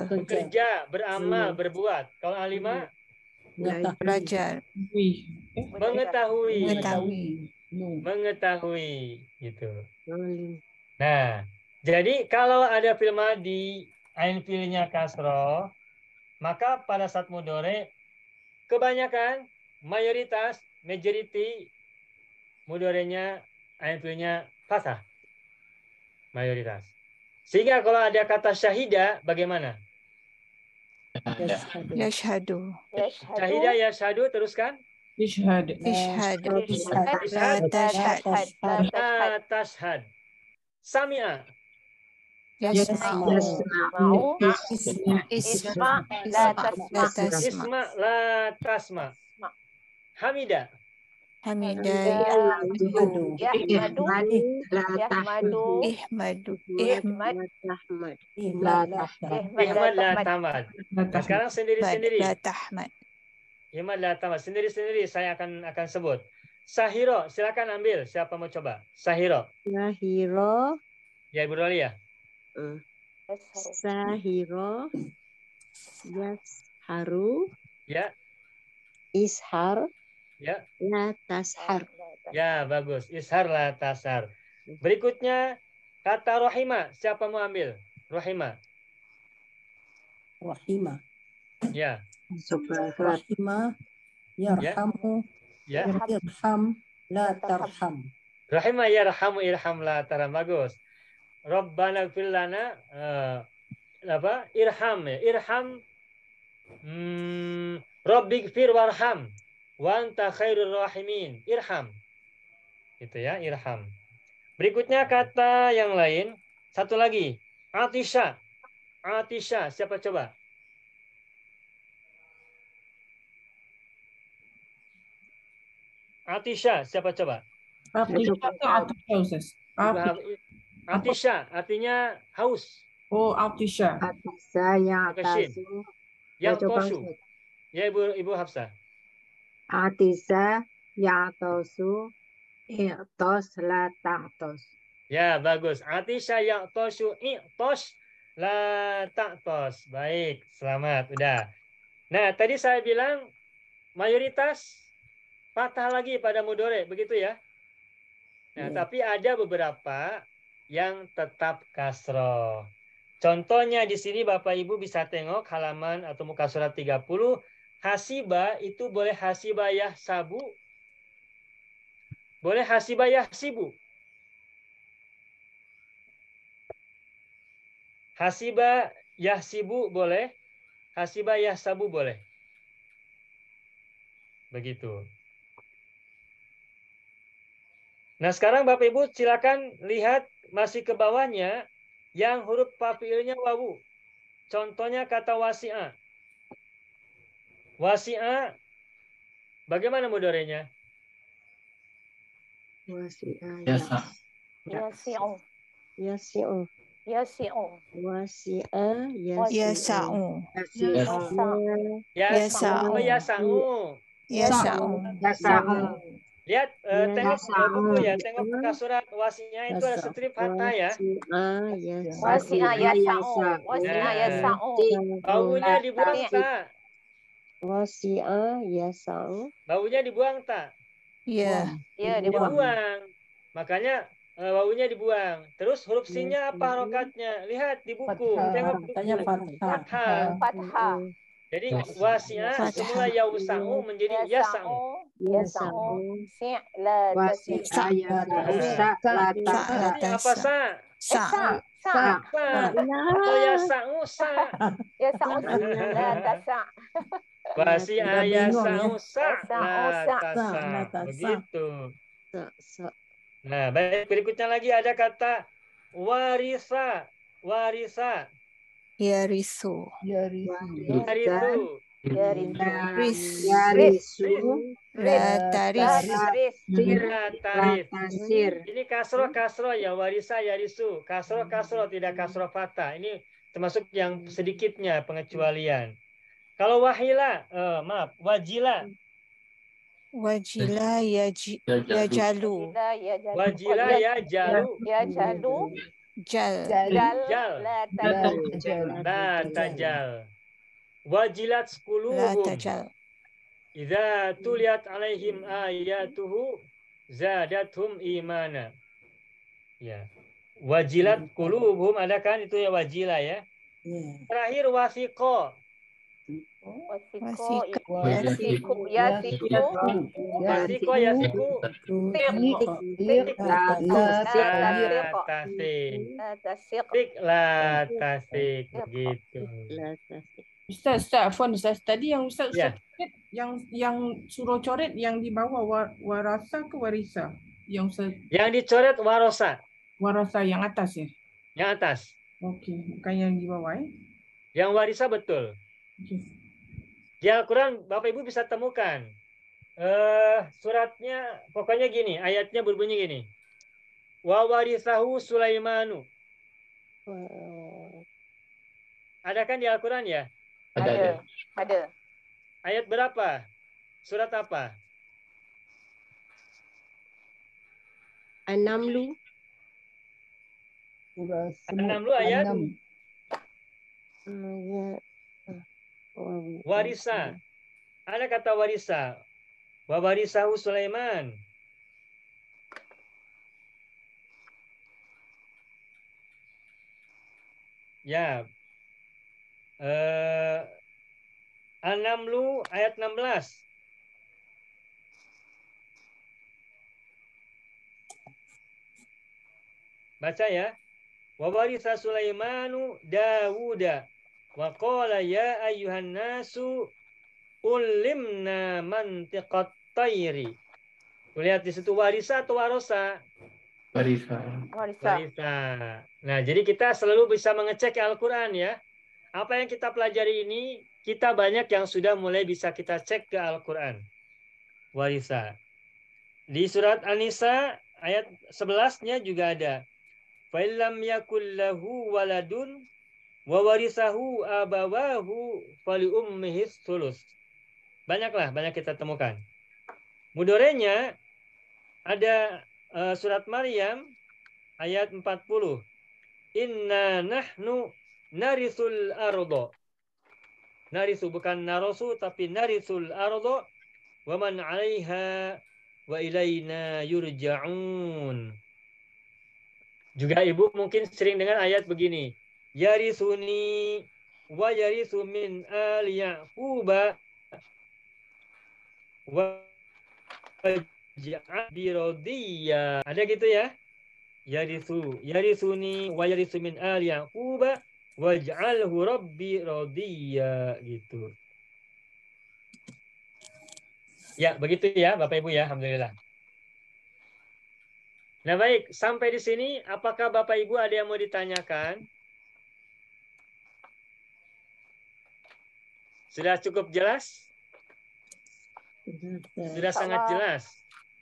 Bekerja, beramal, berbuat. Kalau alima? Belajar. Mengetahui. Gitu. Nah, jadi kalau ada fil madi ain fiilnya kasro, maka pada saat mudhari kebanyakan mayoritas, majority, mudorenya, ainnya fathah. Mayoritas. Sehingga kalau ada kata syahida, bagaimana? Yashhadu. Syahida, yashhadu, teruskan. Ishhad. Ishhad. Ishhad. La tashhad. Sami'a. Yasma'u. Isma' la tasma'. Isma la tasma. Hamida. Hamida. Yahmadu. Ihmad. Ihmad la tamad. Nah, sekarang sendiri-sendiri. La tahmad. Ihmad la tamad. Sendiri-sendiri saya akan sebut. Sahiro, silakan ambil. Siapa mau coba? Sahiro. Sahiro. Ya, Ibu Rolia. Sahiro. Yasharu. Ya. Ishar. Ya. La tashar. Ya, bagus. Ishar la tashar. Berikutnya kata rohima. Siapa mau ambil? Rohima. Rahimah. Ya. Rahimah. Yarhamu. Ya. Irham. La tarham. Rahimah yarhamu irham la tarham. Bagus. Rabbana fil lana apa? Irham ya. Irham. Rabbighfir warham. Wa anta khairur rahimin. Irham. Gitu ya, irham. Berikutnya kata yang lain. Satu lagi. Atisha. Atisha. Siapa coba? Atisha. Siapa coba? Atisha. Artinya haus. Oh, Atisha. Atisha yang tasu. Yang tosu. Ya, Ibu Hafsah. Atisha yang tosu. I'tos la ta'tos. Ya, bagus. Atisha yang tosu i'tos la ta'tos. Baik, selamat. Udah. Nah, tadi saya bilang mayoritas patah lagi pada mudhari, begitu ya? Nah, tapi ada beberapa yang tetap kasroh. Contohnya di sini Bapak Ibu bisa tengok halaman atau muka surat 30. Hasiba itu boleh hasiba yahsabu. Boleh hasiba yahsibu. Hasiba yahsibu boleh. Hasiba yahsabu boleh. Begitu. Nah, sekarang Bapak Ibu silakan lihat masih ke bawahnya yang huruf fafiilnya wawu. Contohnya kata wasi'a. Wasi'a bagaimana mudhari'nya? Wasi'a. Yasi'u. Yasi'u. Yasi'u. Wasi'a. Yasa'u. Yasa'u. Lihat, tengok buku ya, tengok muka surat wasi'a itu ada strip fathah ya. Wasi'a yasa'u. Wasi'a yasa'u. Baunya dibuang tak? Wasi'a yasa'u. Baunya dibuang tak? Iya. Iya, dibuang. Makanya baunya dibuang. Terus huruf sinnya apa harokatnya? Lihat di buku. Tengok buku. Fathah. Jadi wasi'a semula yausa'u menjadi yasa'u. Yasa'u. Si'la wasi'a yasa'u. Apa sa? Sa. Atau yasa'u sa. Yasa'u la tasa'. Wasi'a yasa'u sa la tasa. Begitu. Nah, baik, berikutnya lagi ada kata warisa. Warisa. Yarisu. Yarisu. Ini kasro ya, warisa yarisu. Kasro tidak kasro fathah. Ini termasuk yang sedikitnya pengecualian. Kalau wahila, wajila. Wajila yajalu. Wajila yajalu. Jal. La tajal. Wajilat qulubuhum. Idza tuliyat alaihim ayatuhu zadathum imana. Ya. Wajilat qulubuhum ada kan itu ya wajila ya. Terakhir wasiqo. begitu. Ustaz, Afwan Ustaz. Tadi yang Ustaz coret, yang suruh coret yang di bawah warasa ke warisa? Yang dicoret warosa. Warasa yang atas ya? Yang atas. Oke, bukan yang di bawah ya? Yang warisa betul. Di Al-Quran Bapak Ibu bisa temukan. Suratnya pokoknya gini, ayatnya berbunyi gini. Wa warisahu Sulaimanu. Ada kan di Al-Quran ya? Ada. Ayat berapa? Surat apa? An-Namlu. An-Namlu ayat warisa. Ada kata warisa. Wa warisahu Sulaiman. Ya. An-Namlu ayat 16. Baca ya. Wa warisa Sulaimanu Dawuda wa qala ya ayyuhan nasu ulimna mantiqat tayri. Lihat di situ warisa atau warosa? Warisa. Nah, jadi kita selalu bisa mengecek Al-Quran ya. Apa yang kita pelajari ini, kita banyak yang sudah mulai bisa kita cek ke Al-Quran. Warisa. Di surat An-Nisa ayat 11-nya juga ada. Fa'ilam yakul lahu waladun wa warisahu abawahu fali ummihis sulus. Banyak kita temukan. Mudorenya ada surat Maryam ayat 40. Inna nahnu narisul ardo. Narisu bukan narosu tapi narisul ardo wa man 'alaiha wa ilaina yurja'un. Juga Ibu mungkin sering dengar ayat begini. Yarisuni wa yarisu min ali Yaquba wa ja'al birodiyya. Ada gitu ya? Yarisuni wa yarisu min ali Yaquba waj'alhu rabbi radiyya gitu. Ya, begitu ya Bapak Ibu ya, alhamdulillah. Nah, baik, sampai di sini apakah Bapak Ibu ada yang mau ditanyakan? Sudah cukup jelas? Sudah sangat jelas?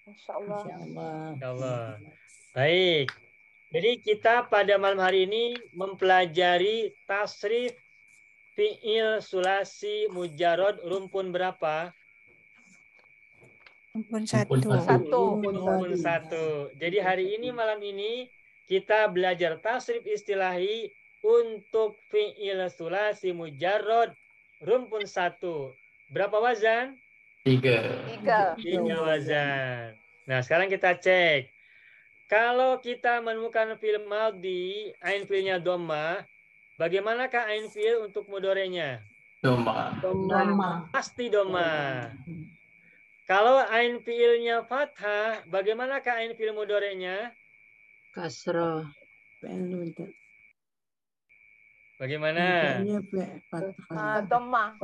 Insyaallah. Baik. Jadi kita pada malam hari ini mempelajari tasrif fi'il sulasi mujarrad rumpun berapa? Rumpun satu. Rumpun satu. Jadi hari ini malam ini kita belajar tasrif istilahi untuk fi'il sulasi mujarrad rumpun satu. Berapa wazan? 3. 3 wazan. Nah, sekarang kita cek. Kalau kita menemukan fi'il madhi, ain fi'ilnya dhamma, bagaimanakah ain fi'il untuk mudorenya? Dhamma. Pasti dhamma. Kalau ain fi'ilnya fathah, bagaimanakah ain fi'il mudorenya? Kasrah. Bagaimana? Dhamma.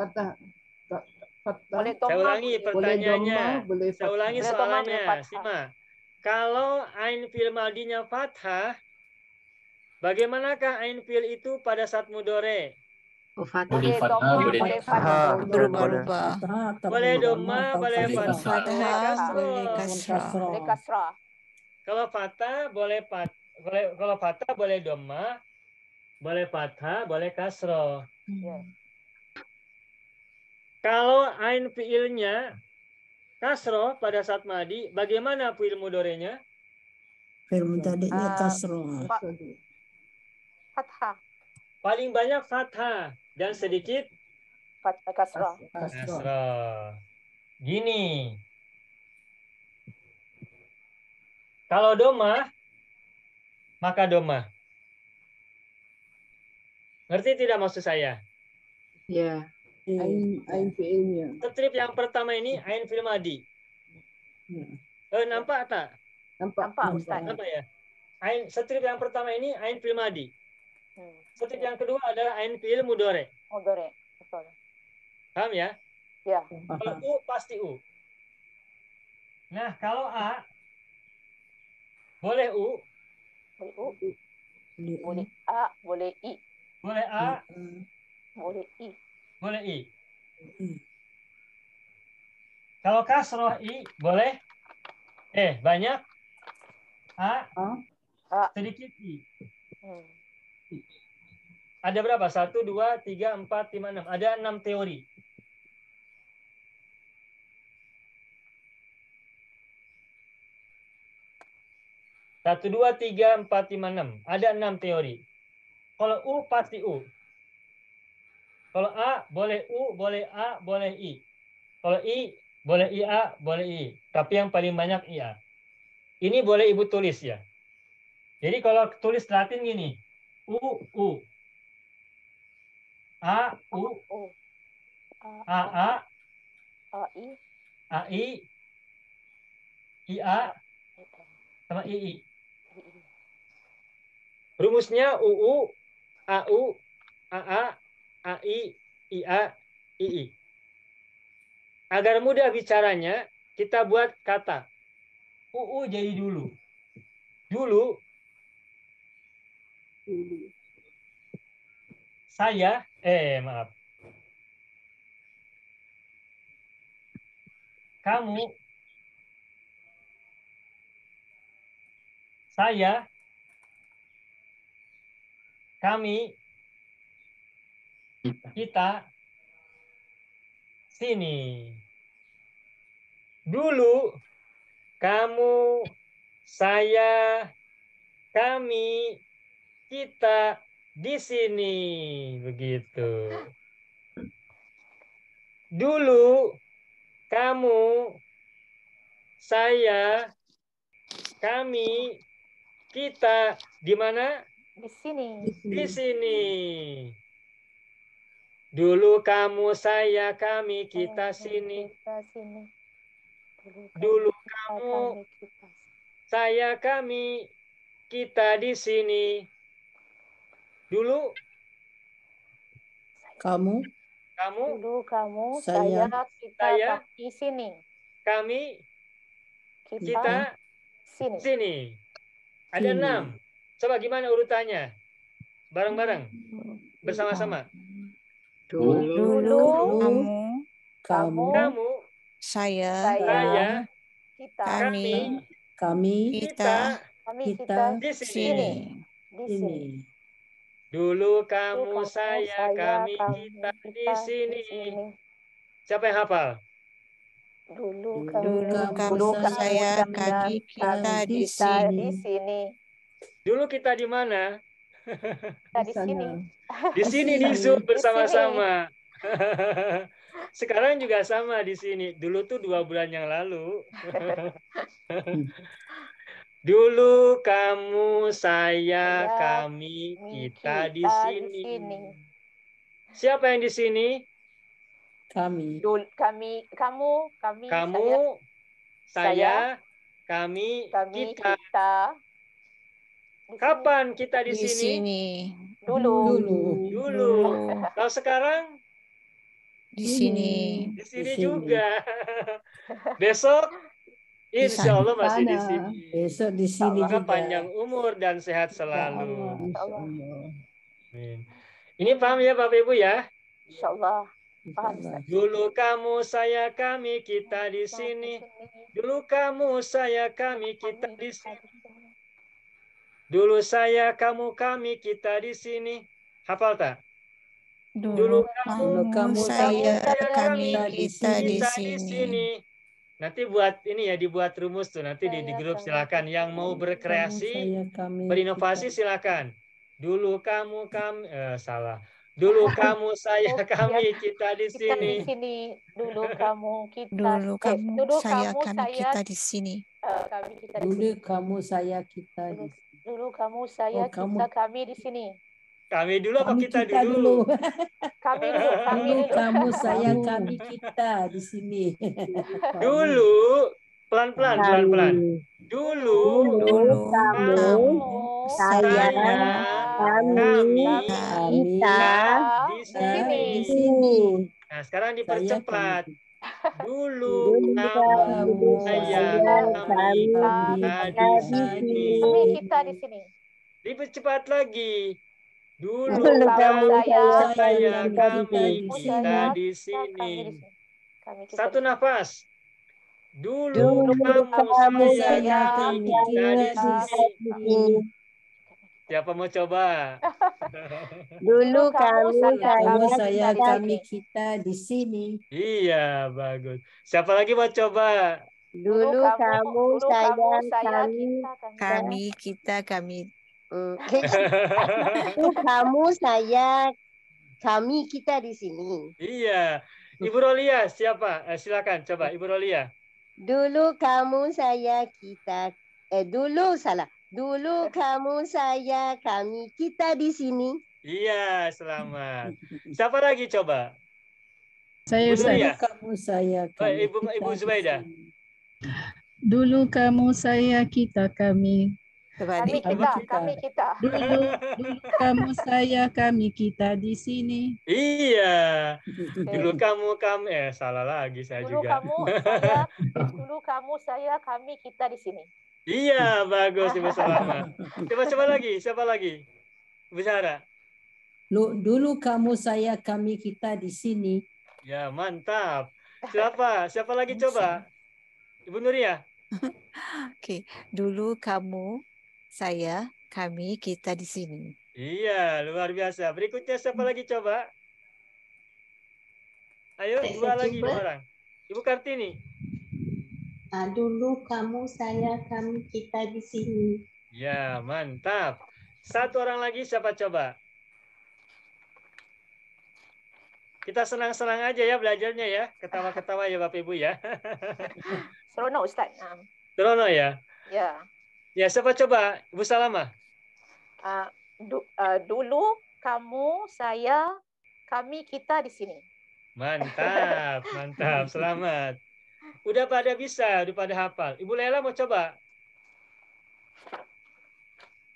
Saya ulangi pertanyaannya. Saya ulangi soalannya. Simak. Kalau ain fi'il madhinya fathah, bagaimanakah ain fi'il itu pada saat mudore? Boleh fathah, boleh Berubah-ubah. Boleh dhamma, boleh fathah, boleh kasrah. Kalau fathah boleh kalau fathah boleh dhamma, boleh fathah, boleh kasroh. Kalau ain fi'ilnya kasroh pada saat madi, bagaimana fi'il mudorenya? Fi'il mudhari'nya kasrah. Fathah. Paling banyak fathah dan sedikit Kasrah. kasroh. Gini. Kalau dhamma, maka dhamma. Ngerti tidak maksud saya? Ya. Ain fi'ilnya. Strip yang pertama ini ain fi'il madi. Nampak tak? Nampak, Ustaz. Nampak ya? Strip yang pertama ini ain fi'il madi. Strip yang kedua adalah ain fi'il mudhari. Mudhari, betul. Paham ya? Ya. Kalau U pasti U. Nah, kalau A boleh U. Boleh U. Boleh A, boleh I. Boleh A. Boleh I. Boleh I. Kalau kasroh I boleh banyak A. Sedikit I. Ada berapa? 1, 2, 3, 4, 5, 6. Ada 6 teori. Satu, dua, tiga, 4, 5, 6. Ada 6 teori. Kalau U pasti U. Kalau A boleh U, boleh A, boleh I. Kalau I boleh IA, boleh I. Tapi yang paling banyak IA. Ini boleh Ibu tulis ya. Jadi kalau tulis Latin gini. U. A, U. AA. AI. IA. Sama II. Rumusnya UU, AU, AA, AI, IA, II. Agar mudah bicaranya, kita buat kata. UU jadi dulu. Dulu. Saya, maaf. Kamu. Saya. Kami. Kita. Sini. Dulu. Kamu. Saya. Kami. Kita. Di sini. Begitu. Dulu. Kamu. Saya. Kami. Kita. Di mana? Di sini. Di sini. Dulu kamu, saya, kami, kita sini. Dulu kamu, saya, kami, kita di sini. Dulu kamu. Dulu kamu, Saya. kita di sini. Kami, kita sini. Ada 6. Coba gimana urutannya? Bareng-bareng. Bersama-sama. Dulu kamu, saya, kami, kita di sini. Dulu kamu, saya, kami, kita di sini. Siapa yang hafal? Dulu kamu, saya, kami, kita di sini. Dulu kita di mana? Di sini. Di sini di Zoom bersama-sama. Sekarang juga sama di sini. Dulu tuh 2 bulan yang lalu. Dulu kamu, saya, kami, kita di sini. Siapa yang di sini? Kami. Dulu kami, kamu, saya, kami, kita. Kapan kita di sini? Dulu. Kalau sekarang? Di sini. Di sini juga. Besok, insya Allah masih di sini. Besok di sini juga. juga. Panjang umur dan sehat selalu. Amin. Ini paham ya Bapak Ibu ya? Insya Allah. Dulu kamu, saya, kami, kita di sini. Dulu kamu, saya, kami, kita di sini. Dulu saya, kamu, kami, kita di sini. Hafal tak? Dulu kamu, saya, kami, kita di sini. Nanti buat ini ya, dibuat rumus tuh. Nanti di grup silakan. Yang mau berkreasi, berinovasi silakan. Dulu kamu, kami, salah. Dulu kamu, saya, kami, kita di sini. Dulu kamu, kita. Dulu kamu, saya, kami, kita di sini. Dulu kamu, saya, kita di sini. Dulu kamu, saya, kita, kami di sini. Kami dulu apa Kami kita kita dulu? Kami dulu, kami Dulu dulu. kamu, saya, kami, kita di sini. Dulu, pelan-pelan, pelan-pelan. Dulu, kamu, saya, kami, kita di sini. di sini. Nah, sekarang Saya, dipercepat. kami. Dulu, kamu, saya, kami, kita di sini. Kami kita di sini. Dipercepat lagi. Dulu, Dulu kamu, saya, kami, kita saya, di kami sini. di sini. Kami kita Satu di sini. nafas. Dulu, kamu, saya, kami, kita di sini. Siapa mau coba? Dulu kamu, saya, kami, kita di sini. Iya, bagus. Siapa lagi mau coba? Dulu kamu, saya, kami, kita, kami. Dulu kamu, saya, kami, kita di sini. Iya. Ibu Rolia, siapa? Silakan coba, Ibu Rolia. Dulu kamu, saya, kita. Dulu salah. Dulu kamu, saya, kami, kita di sini. Iya, selamat. Siapa lagi coba? Saya, Ibu Ustaz. Nuria. Kamu, saya, kami, Ibu Zubaidah. Dulu kamu, saya, kita, kami. Kami kita. Dulu kamu, saya, kami, kita di sini. Iya. Dulu kamu, salah lagi saya Dulu juga. Dulu kamu, saya, kami, kita di sini. Iya, bagus Ibu Selamat. Coba lagi, siapa lagi? Ibu Sarah. Dulu kamu, saya, kami, kita di sini. Ya, mantap. Siapa lagi coba? Ibu Nuria. Oke, dulu kamu, saya, kami, kita di sini. Iya, luar biasa. Berikutnya siapa lagi coba? Ayo, dua orang. Ibu Kartini. Dulu kamu, saya, kami, kita di sini. Ya, mantap. Satu orang lagi siapa coba? Kita senang-senang aja ya belajarnya ya. Ketawa-ketawa ya Bapak Ibu ya. Seronok Ustaz. Seronok ya? Ya. Ya, siapa coba? Ibu Salamah. Dulu kamu, saya, kami, kita di sini. Mantap, mantap. Selamat. Udah pada bisa, udah pada hafal. Ibu Lela mau coba?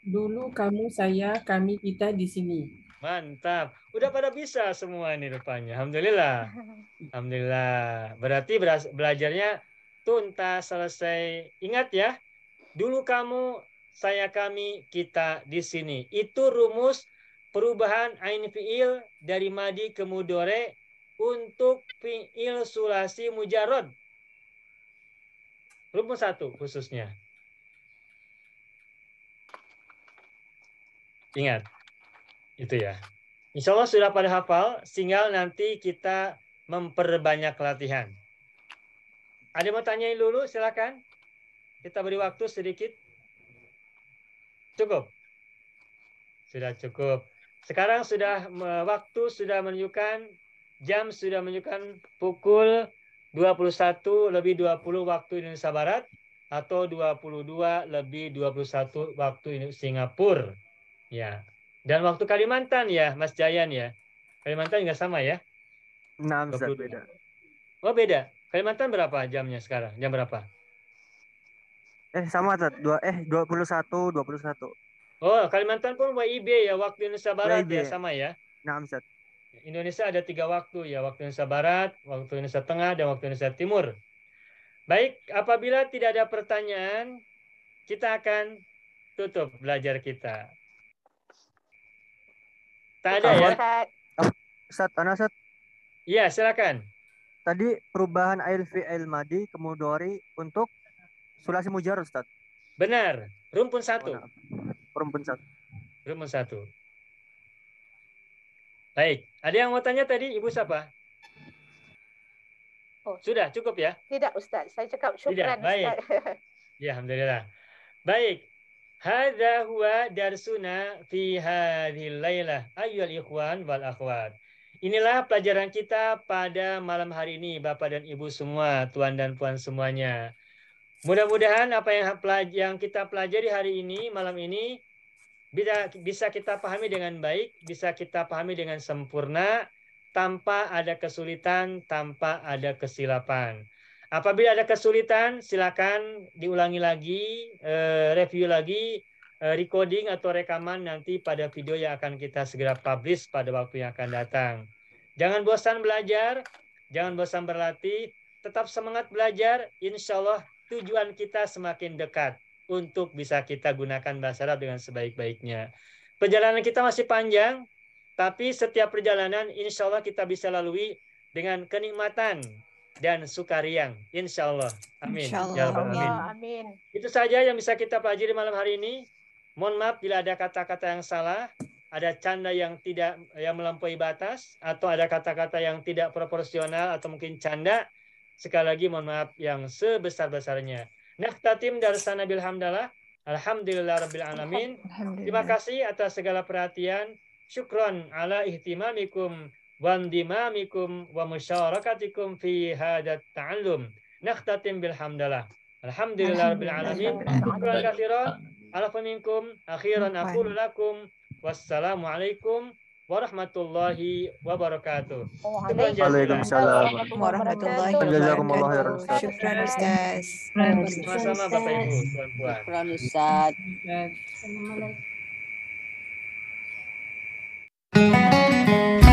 Dulu kamu, saya, kami, kita di sini. Mantap. Udah pada bisa semua ini rupanya. Alhamdulillah. Alhamdulillah. Berarti belajarnya tuntas, selesai. Ingat ya. Dulu kamu, saya, kami, kita di sini. Itu rumus perubahan ain fi'il dari madi ke mudhari untuk fi'il sulasi mujarrad. Rumus 1 khususnya. Ingat. Itu ya. Insya Allah sudah pada hafal, tinggal nanti kita memperbanyak latihan. Ada mau tanyain dulu? Silakan. Kita beri waktu sedikit. Cukup? Sudah cukup. Sekarang sudah waktu sudah menunjukkan, jam sudah menunjukkan pukul 21:20 waktu Indonesia Barat atau 22:21 waktu Singapura. Ya. Dan waktu Kalimantan ya, Mas Jayan ya. Kalimantan nggak sama ya? 6 beda. Oh beda. Kalimantan berapa jamnya sekarang? Jam berapa? Sama Tat. 21. Oh, Kalimantan pun WIB ya, waktu Indonesia Barat WIB. ya sama ya. 6 Tat. Indonesia ada 3 waktu ya, waktu Indonesia Barat, waktu Indonesia Tengah, dan waktu Indonesia Timur. Baik, apabila tidak ada pertanyaan, kita akan tutup belajar kita. Tak ada ya? Ustaz. Iya, silakan. Tadi perubahan ail fi'il madi ke mudhari untuk sulasi mujarrad, Ustaz. Benar. Rumpun 1. Rumpun 1. Rumpun 1. Baik. Ada yang mau tanya tadi? Ibu siapa? Oh. Sudah, cukup ya? Tidak, Ustaz. Saya cakap syukran, Baik. Ustaz. Ya, alhamdulillah. Baik. Hadza huwa darsuna fi hadhil lailah ayyuhal ikhwan wal akhwat. Inilah pelajaran kita pada malam hari ini, Bapak dan Ibu semua, Tuan dan Puan semuanya. Mudah-mudahan apa yang kita pelajari hari ini, malam ini, bisa kita pahami dengan baik, bisa kita pahami dengan sempurna, tanpa ada kesulitan, tanpa ada kesilapan. Apabila ada kesulitan, silakan diulangi lagi, review lagi, recording atau rekaman nanti pada video yang akan kita segera publish pada waktu yang akan datang. Jangan bosan belajar, jangan bosan berlatih, tetap semangat belajar, insya Allah tujuan kita semakin dekat untuk bisa kita gunakan bahasa Arab dengan sebaik-baiknya. Perjalanan kita masih panjang, tapi setiap perjalanan insya Allah kita bisa lalui dengan kenikmatan dan sukariang. Insya Allah. Amin. Insya Allah. Ya Rabbal Alamin. Amin. Itu saja yang bisa kita pelajari malam hari ini. Mohon maaf bila ada kata-kata yang salah, ada canda yang tidak yang melampaui batas, atau ada kata-kata yang tidak proporsional atau mungkin canda. Sekali lagi mohon maaf yang sebesar-besarnya. Nakhtatim darsana bilhamdalah. Alhamdulillah Rabbil Alamin. Terima kasih atas segala perhatian. Syukron ala ihtimamikum wa indimamikum wa musyarakatikum fi hadat ta'allum. Nakhtatim bilhamdalah. Alhamdulillah Rabbil Alamin. Syukran katsiran. Alafu minkum. Akhiran aqulu lakum. Wassalamualaikum warahmatullahi wabarakatuh. Waalaikumsalam warahmatullahi wabarakatuh. Syukran Ustaz. Sama-sama Bapak Ibu, Puan-puan. Syukran Ustaz. Assalamualaikum.